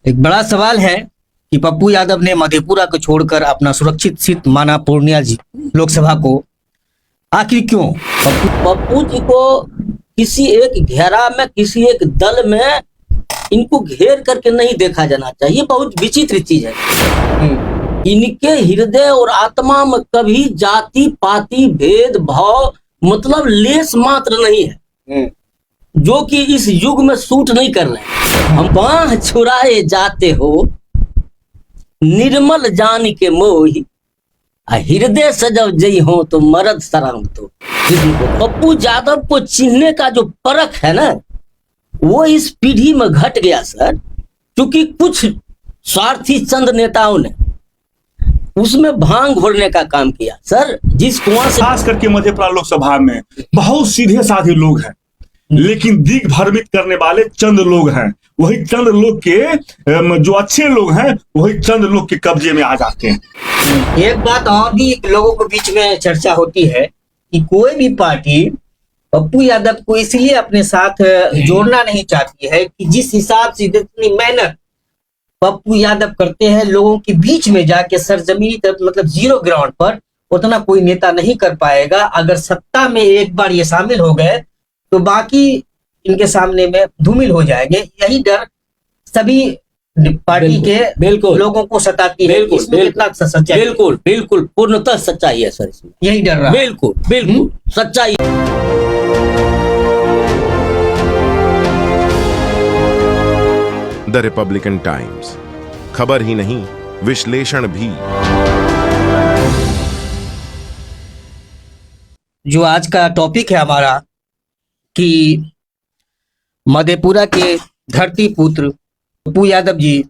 एक बड़ा सवाल है कि पप्पू यादव ने मधेपुरा को छोड़कर अपना सुरक्षित सीट माना पूर्णिया लोकसभा को। आखिर क्यों? पप्पू जी को किसी एक घेरा में, किसी एक दल में इनको घेर करके नहीं देखा जाना चाहिए। बहुत विचित्र चीज है। इनके हृदय और आत्मा में कभी जाति पाति भेद भाव मतलब लेस मात्र नहीं है, जो कि इस युग में सूट नहीं कर रहे हैं। हम बाह छुड़ाए जाते हो निर्मल जान के मोही, हृदय सजव जई हो तो मरद सराम। तो पप्पू यादव को चिन्हने का जो परख है ना, वो इस पीढ़ी में घट गया सर, क्योंकि कुछ स्वार्थी चंद नेताओं ने उसमें भांग घोरने का काम किया सर। जिस कुआं से खास करके मधेपुरा लोकसभा में बहुत सीधे साधे लोग हैं, लेकिन दिग्भ्रमित करने वाले चंद लोग हैं। वही चंद लोग के जो अच्छे लोग हैं, वही चंद लोग के कब्जे में आ जाते हैं। एक बात और भी लोगों के बीच में चर्चा होती है कि कोई भी पार्टी पप्पू यादव को इसलिए अपने साथ जोड़ना नहीं चाहती है कि जिस हिसाब से जितनी मेहनत पप्पू यादव करते हैं लोगों के बीच में जाके सरजमीन मतलब जीरो ग्राउंड पर, उतना कोई नेता नहीं कर पाएगा। अगर सत्ता में एक बार ये शामिल हो गए तो बाकी इनके सामने में धूमिल हो जाएंगे। यही डर सभी पार्टी के बिल्कुल लोगों को सताती है। इसमें कितना सच्चाई? बिल्कुल बिल्कुल पूर्णतः सच्चाई है सर, इसमें यही डर रहा। बिल्कुल बिल्कुल सच्चाई। द रिपब्लिकन टाइम्स, खबर ही नहीं विश्लेषण भी। जो आज का टॉपिक है हमारा कि मधेपुरा के धरती पुत्र पप्पू यादव जी,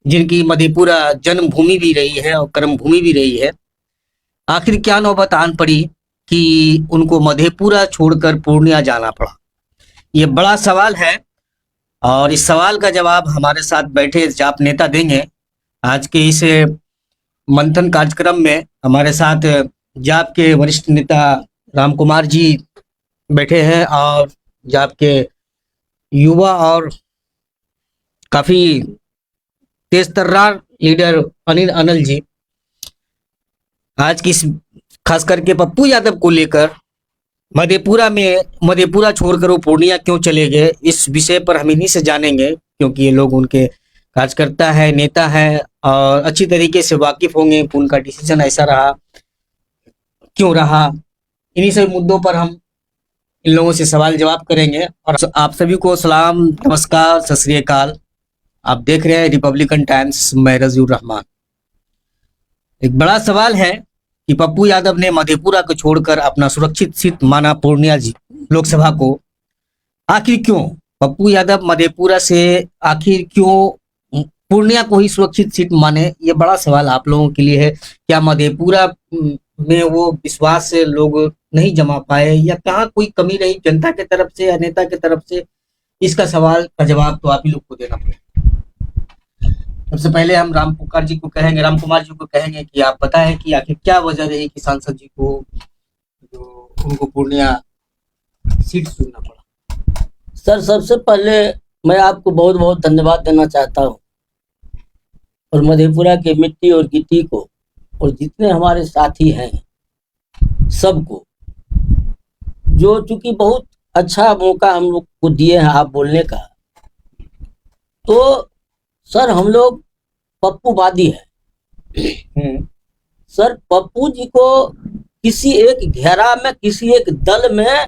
जिनकी मधेपुरा जन्मभूमि भी रही है और कर्मभूमि भी रही है, आखिर क्या नौबत आन पड़ी कि उनको मधेपुरा छोड़कर पूर्णिया जाना पड़ा। ये बड़ा सवाल है और इस सवाल का जवाब हमारे साथ बैठे जाप नेता देंगे। आज के इस मंथन कार्यक्रम में हमारे साथ जाप के वरिष्ठ नेता राम कुमार जी बैठे हैं और जाप के युवा और काफी तेज तर्रार लीडर अनिल जी। आज की खास करके पप्पू यादव को लेकर मधेपुरा छोड़कर वो पूर्णिया क्यों चले गए, इस विषय पर हम इन्हीं से जानेंगे, क्योंकि ये लोग उनके कार्यकर्ता है, नेता है और अच्छी तरीके से वाकिफ होंगे उनका डिसीजन ऐसा रहा क्यों रहा। इन्हीं सब मुद्दों पर हम इन लोगों से सवाल जवाब करेंगे। और आप सभी को सलाम, नमस्कार, सत श्री अकाल। आप देख रहे हैं रिपब्लिकन टाइम्स, मैं रजीउर रहमान। एक बड़ा सवाल है कि पप्पू यादव ने मधेपुरा को छोड़कर अपना सुरक्षित सीट माना पूर्णिया लोकसभा को। आखिर क्यों? पप्पू यादव मधेपुरा से आखिर क्यों पूर्णिया को ही सुरक्षित सीट माने, ये बड़ा सवाल आप लोगों के लिए है। क्या मधेपुरा में वो विश्वास से लोग नहीं जमा पाए या कहाँ कोई कमी रही जनता की तरफ से या नेता की तरफ से? इसका सवाल का जवाब तो आप ही लोग को देना पड़ेगा। सबसे पहले हम राम कुमार जी को कहेंगे कि आप बताएं कि आखिर क्या वजह रही कि सांसद जी को जो उनको पूर्णिया सीट चुनना पड़ा। सर सबसे पहले मैं आपको बहुत बहुत धन्यवाद देना चाहता हूँ, और मधेपुरा के मिट्टी और गिट्टी को और जितने हमारे साथी हैं सबको, जो चूंकि बहुत अच्छा मौका हम लोग को दिए हैं आप बोलने का। तो सर हम लोग पप्पूवादी है। सर पप्पू जी को किसी एक घेरा में, किसी एक दल में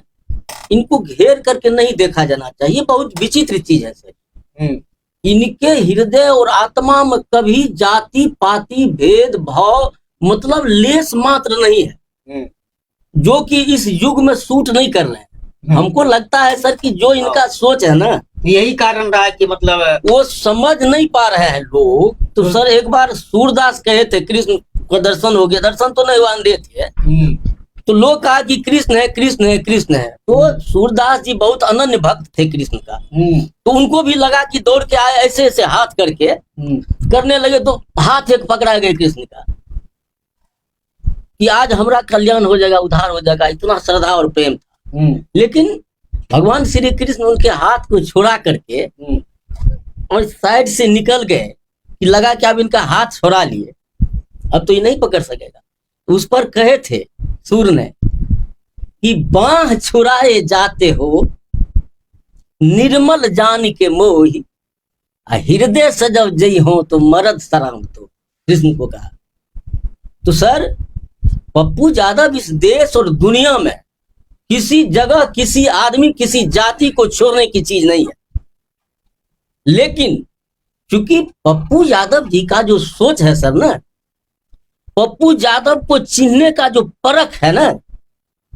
इनको घेर करके नहीं देखा जाना चाहिए। बहुत विचित्र चीज है सर। इनके हृदय और आत्मा में कभी जाति पाति भेद भाव मतलब लेस मात्र नहीं है, जो कि इस युग में सूट नहीं कर रहे हैं। हमको लगता है सर कि जो इनका सोच है ना, यही कारण रहा कि मतलब वो समझ नहीं पा रहे हैं लोग। तो सर एक बार सूरदास कहे थे कृष्ण का दर्शन हो गया, दर्शन तो नहीं हुआ, अंधे थे। तो लोग कहा कि कृष्ण है कृष्ण है कृष्ण है। तो सूरदास जी बहुत अनन्य भक्त थे कृष्ण का। तो उनको भी लगा कि दौड़ के आए, ऐसे ऐसे हाथ करके करने लगे, तो हाथ एक पकड़ा गए कृष्ण का कि आज हमारा कल्याण हो जाएगा, उद्धार हो जाएगा। इतना श्रद्धा और प्रेम था। लेकिन भगवान श्री कृष्ण उनके हाथ को छुड़ा करके और साइड से निकल गए कि लगा कि अब इनका हाथ छोड़ा लिए, अब तो ये नहीं पकड़ सकेगा। उस पर कहे थे सूर ने कि बाह छुड़ाए जाते हो निर्मल जान के मोही, हृदय सजव जई हो तो मरद सराम, तो कृष्ण को कहा। तो सर पप्पू यादव इस देश और दुनिया में किसी जगह किसी आदमी किसी जाति को छोड़ने की चीज नहीं है, लेकिन क्योंकि पप्पू यादव जी का जो सोच है सर ना, पप्पू यादव को चिन्हने का जो परख है ना,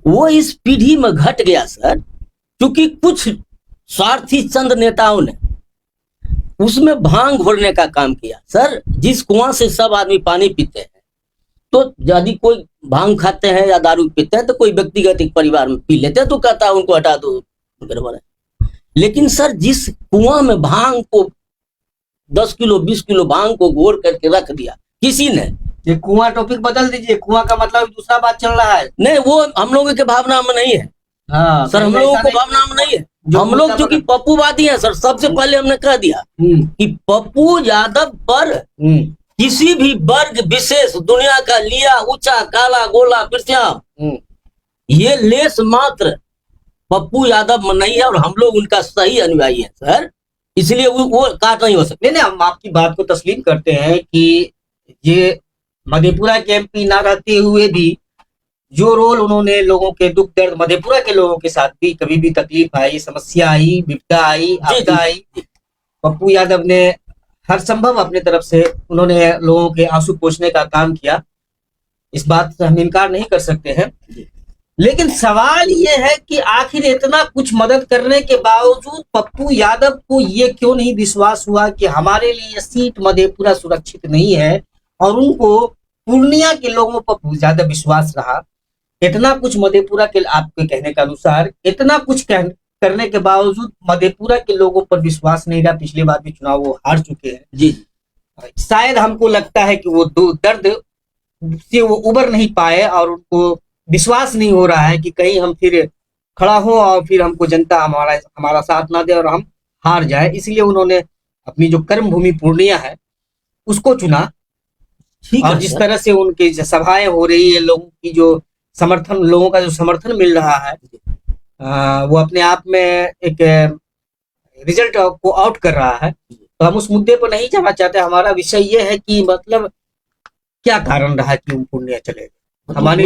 वो इस पीढ़ी में घट गया सर। क्योंकि कुछ स्वार्थी चंद नेताओं ने उसमें भांग घोलने का काम किया सर। जिस कुआं से सब आदमी पानी पीते हैं, तो यदि कोई भांग खाते हैं या दारू पीते हैं तो कोई व्यक्तिगत एक परिवार में पी लेते हैं तो कहता है उनको हटा दो, गड़बड़ है। लेकिन सर जिस कुआं में भांग को 10 किलो 20 किलो भांग को घोर करके रख दिया किसी ने, ये कुआं टॉपिक बदल दीजिए, कुआं का मतलब दूसरा बात चल रहा है। नहीं वो हम लोगों के भावना में नहीं है हाँ सर, हम लोगों को भावना में नहीं है। हम लोग जो कि पप्पूवादी हैं सर, सबसे पहले हमने कह दिया कि पप्पू यादव पर किसी भी वर्ग विशेष दुनिया का लिया ऊंचा काला गोला पृथ्या ये लेस मात्र पप्पू यादव में नहीं है, और हम लोग उनका सही अनुयायी है सर, इसलिए वो काट नहीं हो सकते। नहीं, हम आपकी बात को तस्लीम करते हैं कि ये मधेपुरा के एमपी ना रहते हुए भी जो रोल उन्होंने लोगों के दुख दर्द, मधेपुरा के लोगों के साथ भी कभी भी तकलीफ आई, समस्या आई, विपदा आई, आपदा आई, पप्पू यादव ने हर संभव अपने तरफ से उन्होंने लोगों के आंसू पोंछने का काम किया। इस बात से हम इनकार नहीं कर सकते हैं। लेकिन सवाल ये है कि आखिर इतना कुछ मदद करने के बावजूद पप्पू यादव को ये क्यों नहीं विश्वास हुआ कि हमारे लिए ये सीट मधेपुरा सुरक्षित नहीं है, और उनको पूर्णिया के लोगों पर बहुत ज्यादा विश्वास रहा। इतना कुछ मधेपुरा के, आपके कहने के अनुसार इतना कुछ करने के बावजूद मधेपुरा के लोगों पर विश्वास नहीं रहा। पिछली बार भी चुनाव वो हार चुके हैं जी। शायद हमको लगता है कि वो दर्द से वो उबर नहीं पाए, और उनको विश्वास नहीं हो रहा है कि कहीं हम फिर खड़ा हो और फिर हमको जनता हमारा साथ ना दे और हम हार जाए। इसलिए उन्होंने अपनी जो कर्म भूमि पूर्णिया है उसको चुना। और जिस तरह से उनकी सभाएं हो रही है, लोगों की जो समर्थन, लोगों का जो समर्थन मिल रहा है, वो अपने आप में एक रिजल्ट को आउट कर रहा है। तो हम उस मुद्दे पर नहीं जाना चाहते। हमारा विषय ये है कि मतलब क्या कारण रहा कि वो पूर्णिया चले गए। हमारे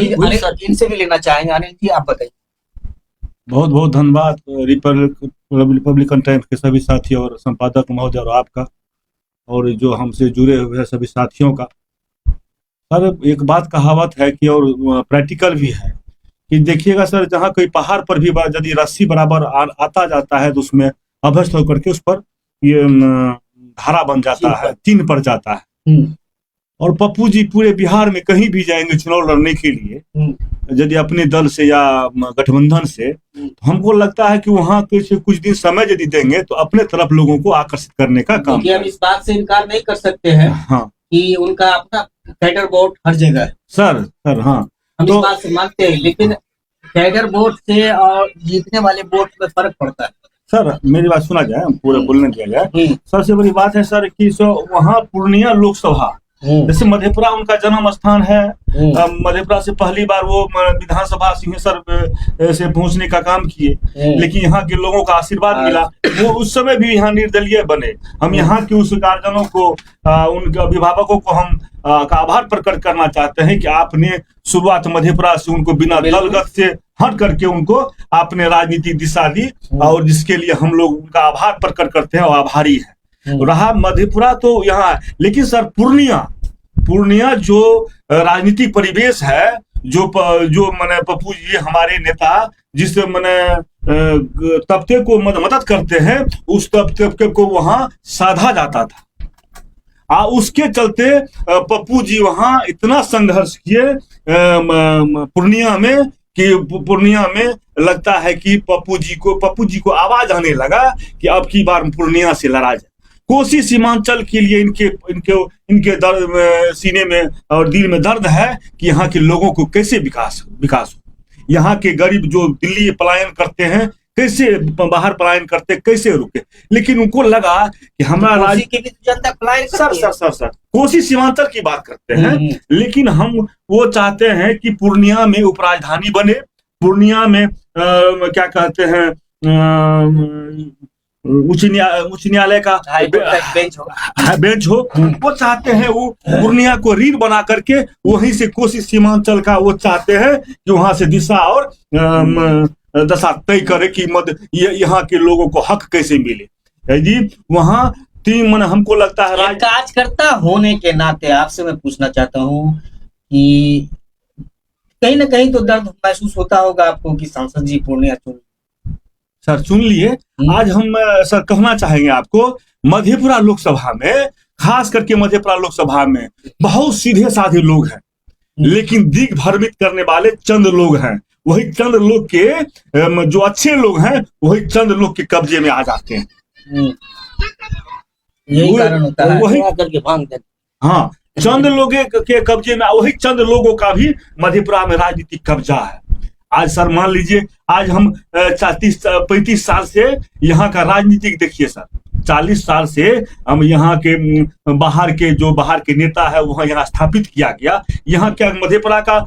इनसे भी लेना चाहेंगे। अनिल जी आप बताइए। बहुत बहुत धन्यवाद रिपब्लिकन टाइम्स के सभी साथी और संपादक महोदय और आपका, और जो हमसे जुड़े हुए हैं सभी साथियों का। सर एक बात कहावत है कि, और प्रैक्टिकल भी है कि देखिएगा सर, जहाँ कोई पहाड़ पर भी यदि रस्सी बराबर आता जाता है तो उसमें अभ्यस्त होकर के उस पर ये धारा बन जाता है, चिन्ह पड़ जाता है। और पप्पू जी पूरे बिहार में कहीं भी जाएंगे चुनाव लड़ने के लिए, यदि अपने दल से या गठबंधन से, तो हमको लगता है कि वहाँ कुछ दिन समय यदि देंगे तो अपने तरफ लोगों को आकर्षित करने का काम। हम इस बात से इनकार नहीं कर सकते हैं हाँ कि उनका अपना कैडर वोट हर जगह है सर हाँ, हम इस बात से मानते हैं, लेकिन कैडर वोट से और जीतने वाले वोट में फर्क पड़ता है। सर मेरी बात सुना जाए, पूरा बोलने दिया जाए। सबसे बड़ी बात है सर कि वहाँ पूर्णिया लोकसभा, जैसे मधेपुरा उनका जन्म स्थान है, मधेपुरा से पहली बार वो विधानसभा सिंहेश्वर से पहुंचने का काम किए, लेकिन यहाँ के लोगों का आशीर्वाद मिला। वो उस समय भी यहाँ निर्दलीय बने। हम यहाँ के उस गार्जियनों को, उनके अभिभावकों को हम का आभार प्रकट करना चाहते हैं कि आपने शुरुआत मधेपुरा से उनको बिना दलगत से हट करके उनको आपने राजनीतिक दिशा दी, और जिसके लिए हम लोग उनका आभार प्रकट करते हैं और आभारी है। रहा मधेपुरा तो यहाँ, लेकिन सर पूर्णिया जो राजनीतिक परिवेश है, जो मने पप्पू जी हमारे नेता जिस मने तबके को मदद करते हैं, उस तबके को वहां साधा जाता था। उसके चलते पप्पू जी वहां इतना संघर्ष किए पूर्णिया में कि पूर्णिया में लगता है कि पप्पू जी को आवाज आने लगा कि अब की बार पूर्णिया से लड़ा जाए। कोसी सीमांचल के लिए इनके दर्द सीने में और दिल में दर्द है कि यहाँ के लोगों को कैसे विकास हो। यहाँ के गरीब जो दिल्ली पलायन करते हैं, कैसे बाहर पलायन करते, कैसे रुके। लेकिन उनको लगा कि हमारा कोसी राज्य की भी तो जनता पलायन सर कोसी सीमांचल की बात करते हैं, लेकिन हम वो चाहते हैं कि पूर्णिया में उपराजधानी बने, पूर्णिया में क्या कहते हैं उच्च न्यायालय का बेंच हो। वो चाहते हैं वो पूर्णिया को रीढ़ बना करके वहीं से कोसी सीमांचल का वो चाहते हैं कि वहां से दिशा और दशा तय करे कि यहाँ के लोगों को हक कैसे मिले जी। वहां तीन मन हमको लगता है कार्यकर्ता होने के नाते आपसे मैं पूछना चाहता हूँ कि कहीं ना कहीं तो दर्द महसूस होता होगा आपको कि सांसद जी पूर्णिया चुन। सर सुन लिए, आज हम सर कहना चाहेंगे आपको, मधेपुरा लोकसभा में, खास करके मधेपुरा लोकसभा में बहुत सीधे साधे लोग हैं, लेकिन दिग भ्रमित करने वाले चंद लोग हैं। वही चंद लोग के जो अच्छे लोग हैं वही चंद लोग के कब्जे में आ जाते हैं। यही कारण होता है, वही करके भांग देते। हाँ, चंद लोगों के कब्जे में, वही चंद लोगों का भी मधेपुरा में राजनीतिक कब्जा है। आज सर मान लीजिए, आज हम 35 साल से यहाँ का राजनीतिक देखिए सर, 40 साल से हम यहाँ के बाहर के नेता है वहाँ यहाँ स्थापित किया गया। यहाँ क्या मधेपुरा का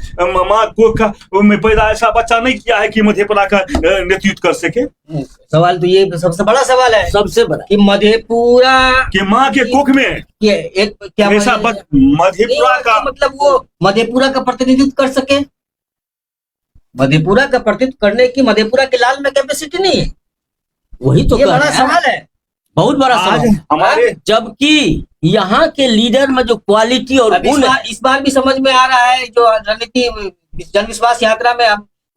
माँ का में पैदा ऐसा बच्चा नहीं किया है कि मधेपुरा का नेतृत्व कर सके। सवाल तो ये सबसे बड़ा सवाल है, सबसे बड़ा कि मधेपुरा के माँ के कोख में एक क्या ऐसा मधेपुरा का मतलब वो मधेपुरा का प्रतिनिधित्व कर सके, मधेपुरा का प्रतिनिधित्व करने की मधेपुरा के लाल में कैपेसिटी नहीं है। वही तो ये बड़ा सवाल है, बहुत बड़ा सवाल हमारे। जबकि यहाँ के लीडर में जो क्वालिटी और गुण इस बार भी समझ में आ रहा है, जो रणनीति जनविश्वास यात्रा में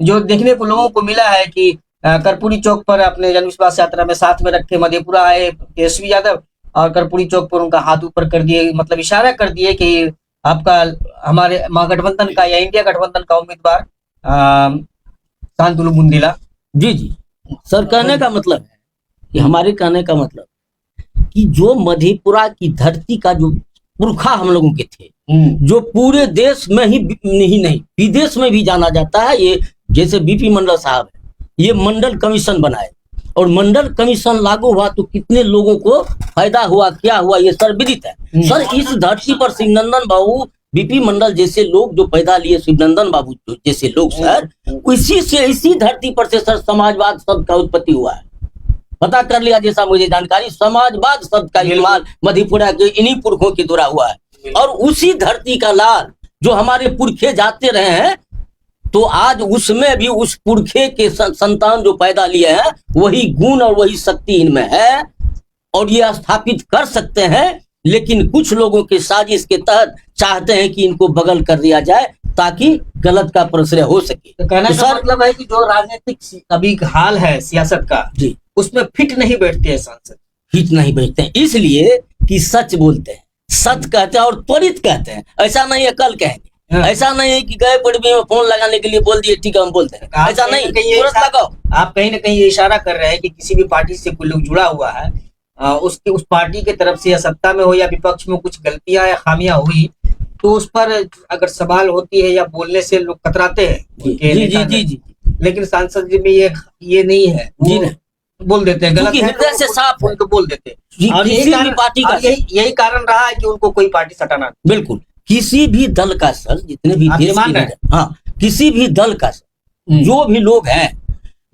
जो देखने को लोगों को मिला है कि कर्पूरी चौक पर अपने जनविश्वास यात्रा में साथ में रखे मधेपुरा आए तेजस्वी यादव, और कर्पूरी चौक पर उनका हाथ ऊपर कर दिए, मतलब इशारा कर दिए कि आपका हमारे महागठबंधन का या इंडिया गठबंधन का उम्मीदवार शांतनु बुंदेला। जी सर, कहने का मतलब है कि हमारे कहने का मतलब कि जो मधेपुरा की धरती का जो पुरखा हम लोगों के थे, जो पूरे देश में ही नहीं विदेश में भी जाना जाता है, ये जैसे बीपी मंडल साहब है, ये मंडल कमीशन बनाए और मंडल कमीशन लागू हुआ तो कितने लोगों को फायदा हुआ, क्या हुआ, ये सर विदित है। सर इस धरती पर शिवनंदन बाबू, बीपी मंडल जैसे लोग जो पैदा लिए, शिवनंदन बाबू जैसे लोग सर, इसी धरती पर से सर समाजवाद शब्द का उत्पत्ति हुआ है। पता कर लिया जैसा मुझे जानकारी, समाजवाद शब्द का इस्तेमाल मधेपुरा के इन्हीं पुरखों के द्वारा हुआ है। और उसी धरती का लाल जो हमारे पुरखे जाते रहे हैं, तो आज उसमें भी उस पुरखे के संतान जो पैदा लिए हैं वही गुण और वही शक्ति इनमें है और ये स्थापित कर सकते हैं। लेकिन कुछ लोगों के साजिश के तहत चाहते हैं कि इनको बगल कर दिया जाए ताकि गलत का प्रश्रय हो सके। तो कहने का मतलब है कि जो राजनीतिक अभी हाल है सियासत का जी, उसमें फिट नहीं बैठते हैं सांसद, फिट नहीं बैठते हैं, इसलिए कि सच बोलते हैं, सच कहते हैं और त्वरित कहते हैं। ऐसा नहीं है कल कहेंगे, ऐसा नहीं है कि गए पड़वी में फोन लगाने के लिए बोल दिए ठीक है हम बोलते हैं, ऐसा नहीं। तुरंत लगाओ। आप कहीं ना कहीं ये इशारा कर रहे हैं कि किसी भी पार्टी से कोई लोग जुड़ा हुआ है, उसके उस पार्टी के तरफ से या सत्ता में हो या विपक्ष में कुछ गलतियां या खामियां हुई तो उस पर अगर सवाल होती है या बोलने से लोग कतराते हैं। जी। लेकिन सांसद जी में ये नहीं है, बोल देते हैं, गलत हृदय से साफ उनको बोल देते हैं। और यही कारण रहा है कि उनको कोई पार्टी सटाना। बिल्कुल, किसी भी दल का सर, जितने भी देश के, हाँ, किसी भी दल का सर, जो भी लोग हैं,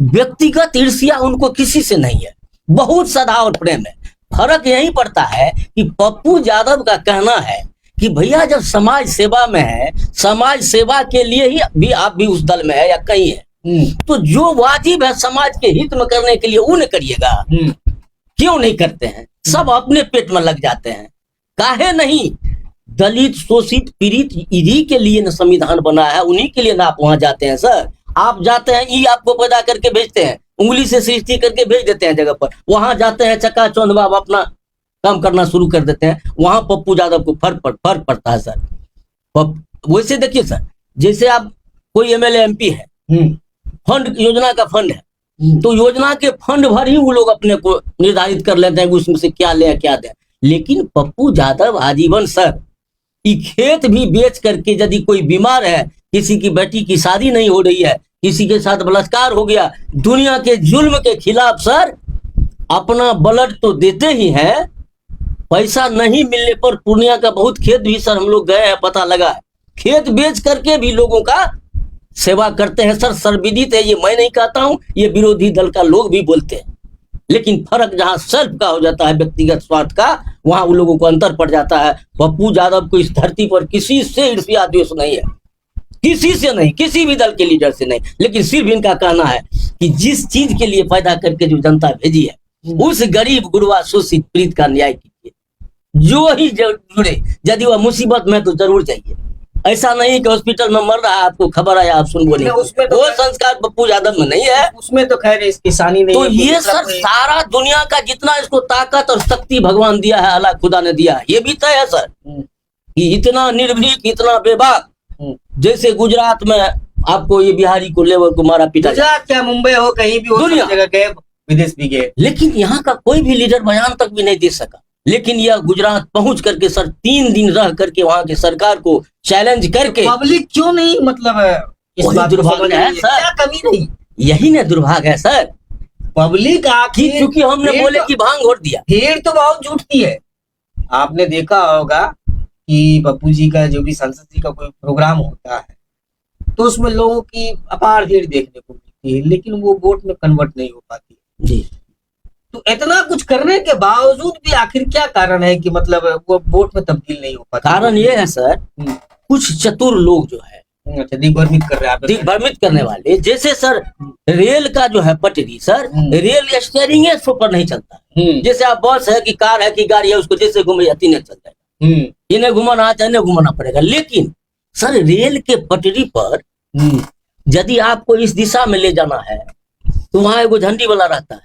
व्यक्तिगत ईर्ष्या उनको किसी से नहीं है, बहुत सदा और प्रेम है। फर्क यही पड़ता है कि पप्पू यादव का कहना है कि भैया जब समाज सेवा में है, समाज सेवा के लिए ही भी आप भी उस दल में है या कहीं है, तो जो वाजिब है समाज के हित में करने के लिए वो न करिएगा। क्यों नहीं करते हैं? सब अपने पेट में लग जाते हैं, काहे नहीं? दलित शोषित पीड़ित इन्हीं के लिए न संविधान बना है, उन्हीं के लिए ना आप वहां जाते हैं सर। आप जाते हैं, ई आपको पैदा करके भेजते हैं, उंगली से सृष्टि करके भेज देते हैं जगह पर, वहां जाते हैं चकाचौंध बाब अपना काम करना शुरू कर देते हैं, वहां पप्पू यादव को फर्क पड़ता है सर। वैसे देखिए सर, जैसे आप कोई एमएलए एमपी है, फंड योजना का फंड है, तो योजना के फंड भर ही वो लोग अपने को निर्धारित कर लेते हैं कि उसमें से क्या ले क्या दे। लेकिन पप्पू यादव आजीवन सर खेत भी बेच करके, यदि कोई बीमार है, किसी की बेटी की शादी नहीं हो रही है, किसी के साथ बलात्कार हो गया, दुनिया के जुल्म के खिलाफ सर अपना ब्लड तो देते ही हैं। पैसा नहीं मिलने पर पूर्णिया का बहुत खेत भी सर हम लोग गए हैं, पता लगा है, खेत बेच करके भी लोगों का सेवा करते हैं सर। सर्वविदित है, ये मैं नहीं कहता हूं, ये विरोधी दल का लोग भी बोलते हैं। लेकिन फर्क जहां सेल्फ का हो जाता है, व्यक्तिगत स्वार्थ का, वहां उन लोगों को अंतर पड़ जाता है। पप्पू यादव को इस धरती पर किसी से ईर्ष्या द्वेष नहीं है, किसी से नहीं, किसी भी दल के लीडर से नहीं। लेकिन सिर्फ इनका कहना है कि जिस चीज के लिए पैदा करके जो जनता भेजी है, उस गरीब गुरबा शोषित पीड़ित का न्याय कीजिए। जो ही जुड़े, यदि वह मुसीबत में तो जरूर जाइए। ऐसा नहीं कि हॉस्पिटल में मर रहा है, आपको खबर आया आप सुन बोले, उसमें तो वो संस्कार पप्पू यादव में नहीं है। उसमें तो खैर इस किसानी नहीं तो है, ये मतलब सर सारा दुनिया का जितना इसको ताकत और शक्ति भगवान दिया है, अल्लाह खुदा ने दिया है, ये भी तय है सर कि इतना निर्भीक, इतना बेबाक। जैसे गुजरात में आपको ये बिहारी को, लेबर को मारा पीटा, गुजरात क्या मुंबई हो, कहीं भी हो, दुनिया। सब जगह गए, विदेश भी गए। लेकिन यहाँ का कोई भी लीडर बयान तक भी नहीं दे सका। लेकिन यह गुजरात पहुंच करके सर 3 दिन रह करके वहां की सरकार को चैलेंज करके, पब्लिक क्यों नहीं मतलब इस वही बात को दुर्भाग्य समझ है रही है? सर। क्या कमी नहीं, यही ना दुर्भाग्य है सर पब्लिक कि आखिर चूंकि हमने भीड़ बोले तो- कि भांग घोट दिया। भीड़ तो बहुत जुटती है। आपने देखा होगा कि पप्पू जी का जो भी संसद जी का कोई प्रोग्राम होता है तो उसमें लोगों की अपार भीड़ देखने को मिलती है, लेकिन वो वोट में कन्वर्ट नहीं हो पाती। जी, तो इतना कुछ करने के बावजूद भी आखिर क्या कारण है कि मतलब वो वोट में तब्दील नहीं हो पाता? कारण ये है सर, कुछ चतुर लोग जो है, अच्छा, दिग्भ्रमित कर रहे हैं आप। दिग्भ्रमित करने वाले, जैसे सर रेल का जो है पटरी सर, रेल स्टेयरिंग पर नहीं चलता है। जैसे आप बस है कि कार है कि गाड़ी है, उसको जैसे घूमे जाती नहीं चल जाएगा, इन्हें घुमाना चाहे इन्हें घुमाना पड़ेगा। लेकिन सर रेल के पटरी पर यदि आपको इस दिशा में ले जाना है तो वहां एगो झंडी वाला रहता है,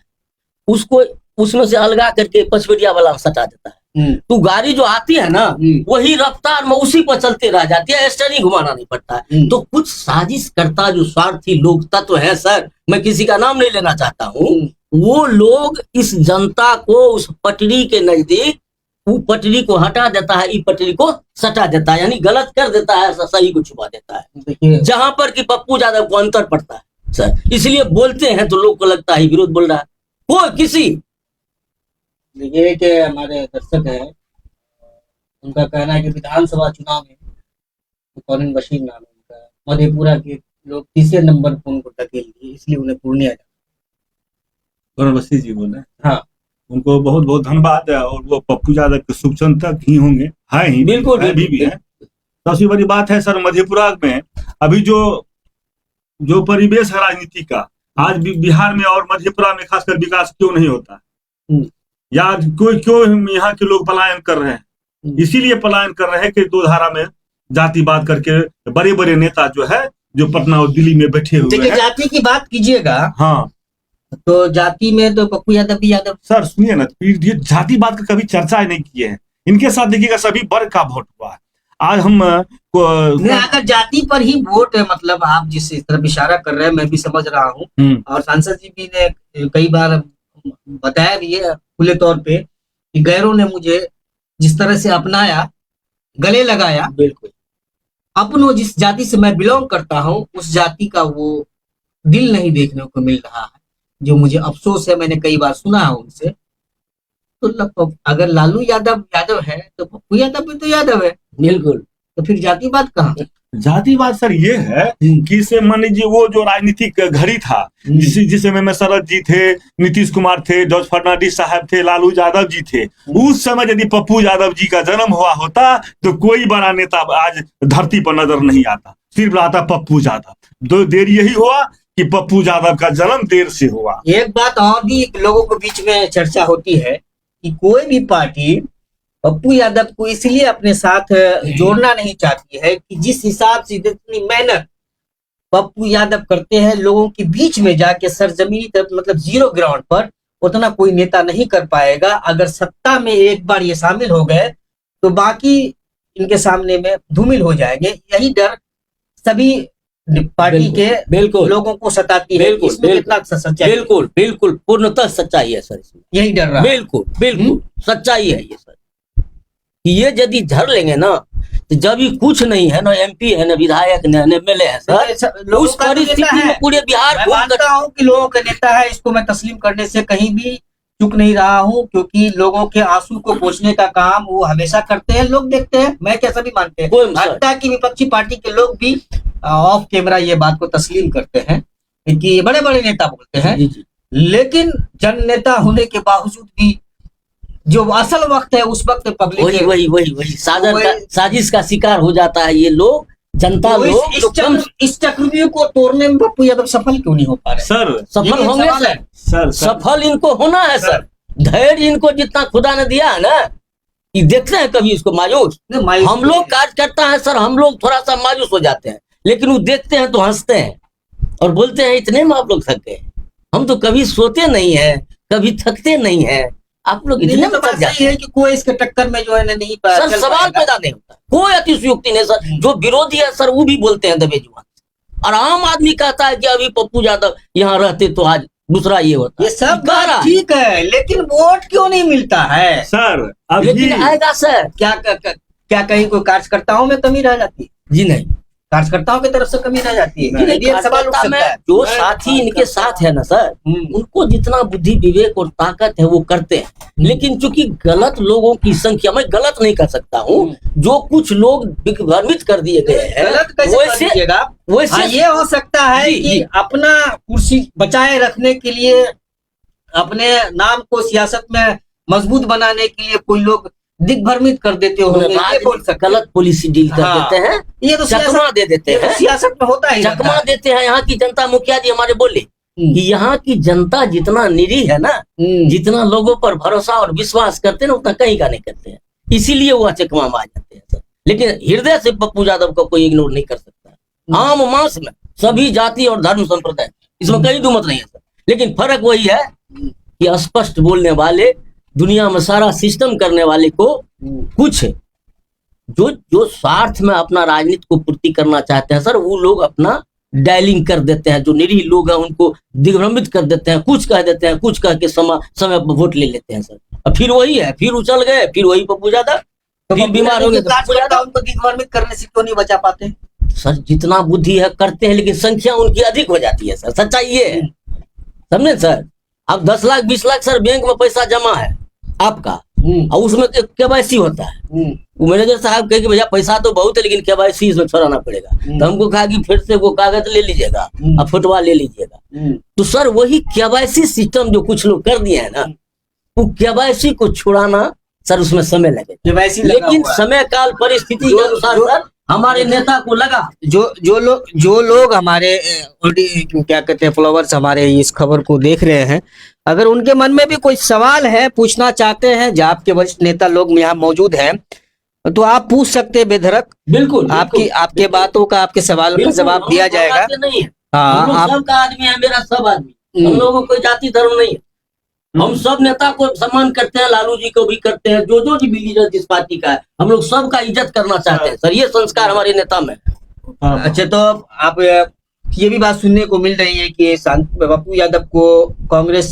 उसको उसमें से अलगा करके पचपेड़िया वाला सटा देता है। तो गाड़ी जो आती है ना, वही रफ्तार में उसी पर चलते रह जाती है, स्टेयरिंग घुमाना नहीं पड़ता है। तो कुछ साजिश करता जो स्वार्थी लोग तत्व है सर, मैं किसी का नाम नहीं लेना चाहता हूँ, वो लोग इस जनता को उस पटरी के नजदीक, वो पटरी को हटा देता है, इस पटरी को सटा देता है, यानी गलत कर देता है, सही को छुपा देता है। जहां पर कि पप्पू यादव को अंतर पड़ता है सर, इसलिए बोलते हैं तो लोग को लगता है विरोध बोल रहा है। कोई किसी देखिए कि हमारे दर्शक है, उनका कहना है कि विधानसभा चुनाव में कौन बशीर नाम है उनका, मधेपुरा के लोग तीसरे नंबर पर उनको धकेल दिए, इसलिए उन्हें पूर्णिया कौन बशीर जी बोले? हाँ, उनको बहुत बहुत धन्यवाद है। और वो पप्पू यादव के शुभचिंतक ही होंगे, है ही, बिल्कुल, है भी है। सबसे बड़ी बात है सर, मधेपुरा में अभी जो परिवेश है राजनीति का, आज भी बिहार में और मधेपुरा में खासकर विकास क्यों नहीं होता है? या क्यों यहाँ के लोग पलायन कर रहे हैं? इसीलिए पलायन कर रहे हैं कि 2 धारा में जातिवाद करके बड़े बड़े नेता जो है, जो पटना और दिल्ली में बैठे हुए देखिए हैं। जाति की बात कीजिएगा, हाँ तो जाति में तो पप्पू यादव भी यादव। सर सुनिए ना, ये जातिवाद का कभी चर्चा ही नहीं किए हैं। इनके साथ देखिएगा सभी वर्ग का वोट हुआ है। आज हम अगर जाति पर ही वोट है, मतलब आप जिस तरफ इशारा कर रहे हैं मैं भी समझ रहा हूँ, और सांसद जी भी ने कई बार बताया भी है खुले तौर पे कि गैरों ने मुझे जिस तरह से अपनाया, गले लगाया, बिल्कुल अपनों जिस जाति से मैं बिलोंग करता हूँ उस जाति का वो दिल नहीं देखने को मिल रहा है, जो मुझे अफसोस है। मैंने कई बार सुना है उनसे। तो अगर लालू यादव यादव है तो पप्पू यादव भी तो यादव है, बिल्कुल। तो फिर जातिवाद कहाँ? जातिवाद सर ये है कि इसे मान लीजिए वो जो राजनीतिक घड़ी था, जिस समय में शरद जी थे, नीतीश कुमार थे, जॉर्ज फर्नांडिस साहब थे, लालू यादव जी थे, उस समय यदि पप्पू यादव जी का जन्म हुआ होता तो कोई बड़ा नेता आज धरती पर नजर नहीं आता, सिर्फ आता पप्पू यादव। देर यही हुआ कि पप्पू यादव का जन्म देर से हुआ। एक बात और भी लोगों के बीच में चर्चा होती है कि कोई भी पार्टी पप्पू यादव को इसलिए अपने साथ जोड़ना नहीं चाहती है कि जिस हिसाब से जितनी मेहनत पप्पू यादव करते हैं लोगों के बीच में जाके सरजमीनी मतलब जीरो ग्राउंड पर, उतना कोई नेता नहीं कर पाएगा। अगर सत्ता में एक बार ये शामिल हो गए तो बाकी इनके सामने में धूमिल हो जाएंगे। यही डर सभी पार्टी के बिल्कुल लोगों को सताती है। बिल्कुल, इसमें कितना सच्चाई? बिल्कुल बिल्कुल पूर्णतः सच्चाई है सर इसमें, यही डर रहा है। बिल्कुल बिल्कुल सच्चाई है ये सर, कि ये यदि धर लेंगे ना, तो जब ये कुछ नहीं है, ना MP है, ना विधायक, ना MLA है सर, लोगों उस का तो नेता परिस्थिति है। में पूरे बिहार मैं घूम मानता हूँ कि लोगों का नेता है, इसको मैं तस्लीम करने से कहीं भी चूक नहीं रहा हूँ, क्योंकि लोगों के आंसू को पोंछने का काम वो हमेशा करते हैं, लोग देखते हैं, मैं कैसा भी मानते हैं। कोई सर, हत्या की विपक्षी पार्टी के लोग भी ऑफ कैमरा ये बात को तस्लीम करते हैं कि बड़े बड़े नेता बोलते हैं, जी जी, लेकिन जन नेता होने के बावजूद भी जो असल वक्त है उस वक्त वही पब्लिक वही वही वही वही- साजिश का शिकार हो जाता है ये लोग, जनता तो लोग जो कम इस चक्रव्यूह को तोड़ने में पप्पू यादव सफल क्यों नहीं हो पा रहे? सर सफल यही होंगे सवाल सर, है। सर सफल इनको होना है सर। धैर्य इनको जितना खुदा ने दिया है ना, ये देखते हैं कभी इसको मायूस। नहीं, मायूस हम लोग कार्यकर्ता है सर, हम लोग थोड़ा सा मायूस हो जाते हैं, लेकिन वो देखते हैं तो हंसते हैं और बोलते हैं इतने में आप लोग थक गए। हम तो कभी सोते नहीं है, कभी थकते नहीं है, आप लोग इतने ये में तो थक बात जाते सही है कि कोई इसके टक्कर में जो है ना नहीं हैं। सर चल सवाल पाएगा। पैदा नहीं होता, कोई अतिशयोक्ति नहीं सर। जो विरोधी है सर वो भी बोलते हैं दबे जुबान से। और आम आदमी कहता है कि अभी पप्पू यादव यहाँ रहते तो आज दूसरा ये होता। ये सब कह रहा बात है। ठीक है, लेकिन वोट क्यों नहीं मिलता है? सर अभी लेकिन आएगा सर। क्या कहीं कोई कार्यकर्ताओं में कमी रह जाती है? जी नहीं, कार्यकर्ताओं की तरफ से कमी रह जाती है? नहीं, ये सवाल उठ कार्यकर्ता में सकता है। जो साथी इनके साथ है ना सर, हम्म, उनको जितना बुद्धि विवेक और ताकत है वो करते हैं। लेकिन चूंकि गलत लोगों की संख्या, मैं गलत नहीं कर सकता हूँ, जो कुछ लोग भ्रमित कर दिए गए हैं गलत कैसे कर वैसे दीजिएगा? हाँ, वैसे ये हो सकता है जी, कि जी। अपना कुर्सी बचाए रखने के लिए, अपने नाम को सियासत में मजबूत बनाने के लिए कोई लोग दिग्भ्रमित कर देते होंगे, ये बोल सकते हैं। गलत पॉलिसी डील कर हाँ। देते हैं, ये तो चकमा सियासत दे देते ये तो हैं, सियासत में होता ही रहता चकमा है। देते हैं। यहाँ की जनता, मुखिया जी हमारे बोले हम्म, कि यहाँ की जनता जितना निरीह है ना, हम्म, जितना लोगों पर भरोसा और विश्वास करते हैं ना, उतना कहीं का नहीं करते हैं, इसीलिए वो चकमा में आ जाते हैं सर। लेकिन हृदय से पप्पू यादव को कोई इग्नोर नहीं कर सकता। आम मास में सभी जाति और धर्म संप्रदाय, इसमें कहीं दुमत नहीं है सर। लेकिन फर्क वही है कि स्पष्ट बोलने वाले, दुनिया में सारा सिस्टम करने वाले को कुछ जो जो स्वार्थ में अपना राजनीति को पूर्ति करना चाहते हैं सर, वो लोग अपना डायलिंग कर देते हैं। जो निरीह लोग हैं उनको दिग्भ्रमित कर देते हैं, कुछ कह देते हैं, कुछ कह के समय पर वोट ले लेते हैं सर। और फिर वही है, फिर उछल गए, फिर वही पप्पू यादव, तो फिर बीमार हो गए तो पप्पू कार्यकर्ता यादव। उनको दिग्भ्रमित करने से क्यों नहीं बचा पाते? सर जितना बुद्धि है करते हैं, लेकिन संख्या उनकी अधिक हो जाती है सर, सच्चाई ये है, समझे सर। अब 10 लाख 20 लाख सर बैंक में पैसा जमा है आपका, और उसमें KYC होता है। वो मैनेजर साहब कहे कि भैया पैसा तो बहुत है, लेकिन KYC इसमें छोड़ाना पड़ेगा। तो हमको कहा कि फिर से वो कागज ले लीजिएगा और फोटोआ ले लीजिएगा। तो सर वही KYC सिस्टम जो कुछ लोग कर दिए है ना, वो KYC को छुड़ाना सर उसमें समय लगेगा। वैसे लगा लेकिन हुआ है। समय काल परिस्थिति के अनुसार सर हमारे नेता को लगा। जो लोग हमारे क्या कहते हैं फॉलोवर्स हमारे इस खबर को देख रहे हैं, अगर उनके मन में भी कोई सवाल है, पूछना चाहते हैं, जो आपके वरिष्ठ नेता लोग यहाँ मौजूद हैं, तो आप पूछ सकते हैं बेधड़क। बिल्कुल आपके बातों का, आपके सवाल का जवाब दिया जाएगा। नहीं है, हाँ, हम लोग आप सबका आदमी है, मेरा सब आदमी, हम लोगों को कोई जाति धर्म नहीं है। हम सब नेता को सम्मान करते हैं, लालू जी को भी करते हैं, जो भी लीडर जिस पार्टी का है, हम लोग सबका इज्जत करना चाहते हैं सर। ये संस्कार हमारे नेता में है। अच्छा, तो आप ये भी बात सुनने को मिल रही है कि पप्पू यादव को कांग्रेस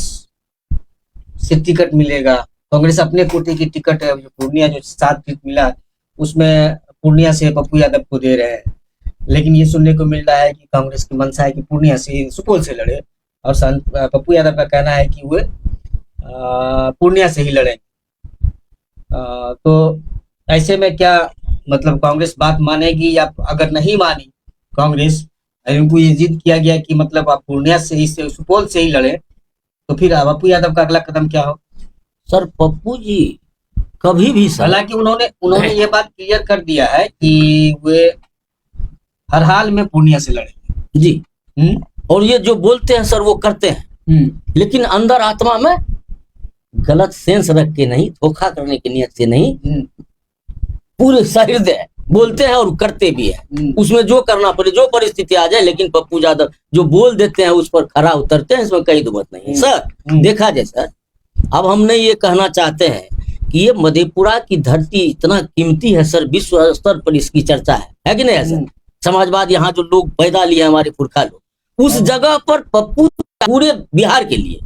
से टिकट मिलेगा। कांग्रेस अपने कोटे की टिकट है, जो पूर्णिया जो 7 सीट मिला उसमें पूर्णिया से पप्पू यादव को दे रहे हैं। लेकिन ये सुनने को मिल रहा है कि कांग्रेस की मंशा है कि पूर्णिया से, सुपौल से लड़े, और पप्पू यादव का कहना है कि वे पूर्णिया से ही लड़े। तो ऐसे में क्या मतलब कांग्रेस बात मानेगी, या अगर नहीं मानी कांग्रेस, उनको ये जिद किया गया कि मतलब आप पूर्णिया से ही, सुपौल से ही लड़े, तो फिर पप्पू यादव का अगला कदम क्या हो? सर पप्पू जी कभी भी सर, हालांकि उन्होंने ये बात क्लियर कर दिया है कि वे हर हाल में पूर्णिया से लड़ेंगे जी, और ये जो बोलते हैं सर वो करते हैं, लेकिन अंदर आत्मा में गलत सेंस रख के नहीं, धोखा करने की नियत से नहीं, पूरे सहृदय बोलते हैं और करते भी है। उसमें जो करना पड़े, जो परिस्थिति आ जाए, लेकिन पप्पू यादव जो बोल देते हैं उस पर खरा उतरते हैं, इसमें कहीं दुमत नहीं है सर। देखा जाए सर, अब हमने ये कहना चाहते हैं कि ये मधेपुरा की धरती इतना कीमती है सर, विश्व स्तर पर इसकी चर्चा है कि नहीं है सर। समाजवाद यहाँ जो लोग पैदा लिए हमारे पुरखा लोग, उस जगह पर पप्पू पूरे बिहार के लिए।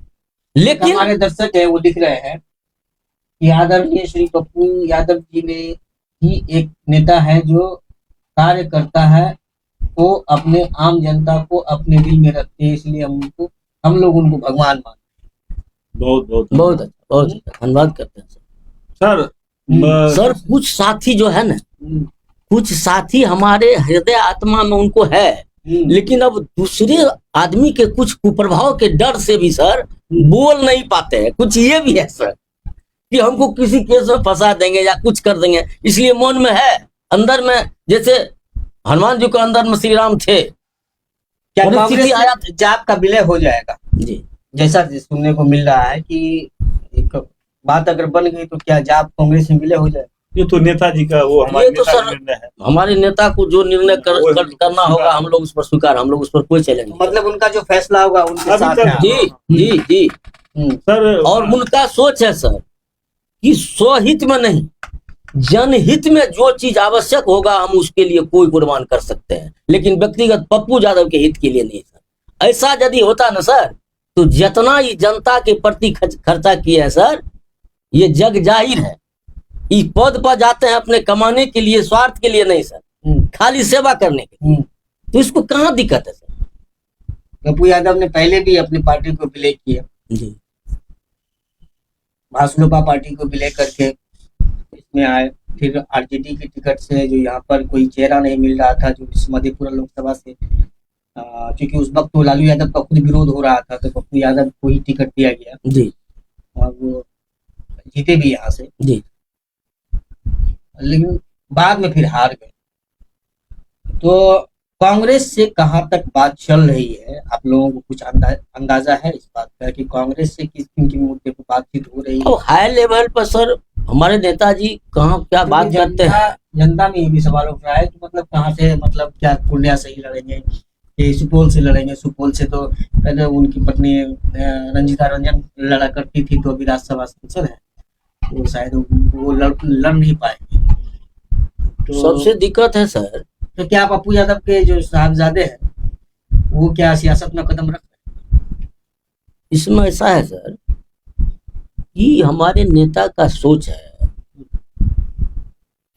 लेकिन हमारे दर्शक है वो लिख रहे हैं कि आदरणीय श्री पप्पू यादव जी ने ही एक नेता है जो कार्य करता है, वो अपने आम जनता को अपने दिल में रखते हैं, इसलिए हम लोग उनको भगवान मानते बहुत बहुत बहुत अच्छा, बहुत अच्छा, धन्यवाद करते हैं सर। सर सर कुछ साथी जो है ना, हैं। कुछ साथी हमारे हृदय आत्मा में उनको है, लेकिन अब दूसरे आदमी के कुछ कुप्रभाव के डर से भी सर बोल नहीं पाते हैं। कुछ ये भी है सर कि हमको किसी केस में फंसा देंगे या कुछ कर देंगे, इसलिए मन में है, अंदर में, जैसे हनुमान जी को अंदर में श्री राम थे। क्या परिस्थिति कांग्रेस आया में जाप का विलय हो जाएगा? जी, जैसा सुनने को मिल रहा है कि एक बात अगर बन गई तो क्या जाप कांग्रेस में विलय हो जाएगा? ये तो नेताजी का, वो हमारे ये तो नेता सर का निर्णय है। हमारे नेता को जो निर्णय करना होगा, हम लोग उस पर स्वीकार, हम लोग उस पर कोई चैलेंज नहीं। मतलब उनका जो फैसला होगा उनके अभी साथ तक- है। जी जी जी। सर और उनका सोच है सर कि स्वहित में नहीं, जनहित में जो चीज आवश्यक होगा हम उसके लिए कोई कुर्बान कर सकते हैं, लेकिन व्यक्तिगत पप्पू यादव के हित के लिए नहीं सर। ऐसा यदि होता ना सर, तो जितना ही जनता के प्रति खर्चा किया है सर, ये जग जाहिर है। इस पद पर जाते हैं अपने कमाने के लिए, स्वार्थ के लिए नहीं सर, खाली सेवा करने के लिए। तो इसको कहाँ दिक्कत है सर? पप्पू यादव ने पहले भी अपनी पार्टी को विलय किया, जी भाजपा पार्टी को विलय करके इसमें आए, फिर आरजेडी की टिकट से जो यहाँ पर कोई चेहरा नहीं मिल रहा था, जो इस मधेपुरा लोकसभा से, क्योंकि उस वक्त तो लालू यादव का खुद विरोध हो रहा था, तो पप्पू यादव को ही टिकट दिया गया जी और वो जीते भी यहाँ से, जी। लेकिन बाद में फिर हार गए। तो कांग्रेस से कहाँ तक बात चल रही है, आप लोगों को कुछ अंदाजा है इस बात का कि कांग्रेस से किस किन मुद्दे पर बातचीत हो रही है? तो हाई लेवल पर सर हमारे नेताजी कहाँ क्या बात करते हैं? जनता में ये भी सवाल उठ रहा है कि मतलब कहाँ से, मतलब क्या पूर्णिया से ही लड़ेंगे, ये सुपौल से लड़ेंगे? सुपौल से तो पहले उनकी पत्नी रंजीता रंजन लड़ा करती थी, तो अभी राज्यसभा सांसद है, तो शायद वो लड़ नहीं पाएंगे। तो सबसे दिक्कत है सर, तो क्या पप्पू यादव के जो साहबजादे हैं वो क्या सियासत में कदम रख रहे हैं? इसमें ऐसा है सर कि हमारे नेता का सोच है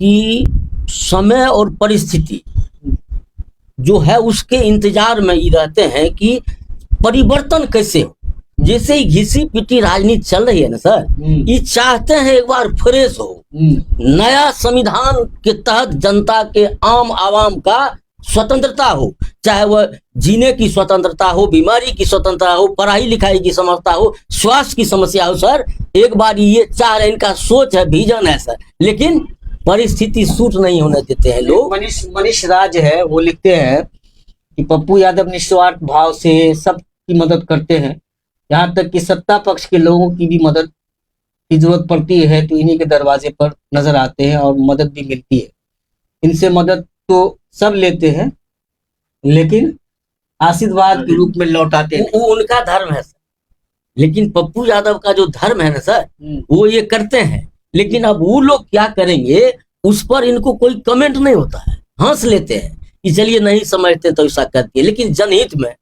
कि समय और परिस्थिति जो है उसके इंतजार में ही रहते हैं कि परिवर्तन कैसे हो। जैसे ही घिसी पिटी राजनीति चल रही है ना सर, ये चाहते हैं एक बार फ्रेश हो, नया संविधान के तहत जनता के आम आवाम का स्वतंत्रता हो, चाहे वह जीने की स्वतंत्रता हो, बीमारी की स्वतंत्रता हो, पढ़ाई लिखाई की समस्या हो, स्वास्थ्य की समस्या हो सर। एक बार ये चाह रहे, इनका सोच है, विजन है सर, लेकिन परिस्थिति सूट नहीं होने देते हैं लोग। मनीष राज है, वो लिखते हैं कि पप्पू यादव निस्वार्थ भाव से सबकी मदद करते हैं, यहाँ तक कि सत्ता पक्ष के लोगों की भी मदद की जरूरत पड़ती है तो इन्हीं के दरवाजे पर नजर आते हैं और मदद भी मिलती है। इनसे मदद तो सब लेते हैं, लेकिन आशीर्वाद के रूप में लौटाते हैं। वो उनका धर्म है सर, लेकिन पप्पू यादव का जो धर्म है ना सर, वो ये करते हैं। लेकिन अब वो लोग क्या करेंगे उस पर इनको कोई कमेंट नहीं होता है, हंस लेते हैं कि चलिए नहीं समझते तो ऐसा करके, लेकिन जनहित में,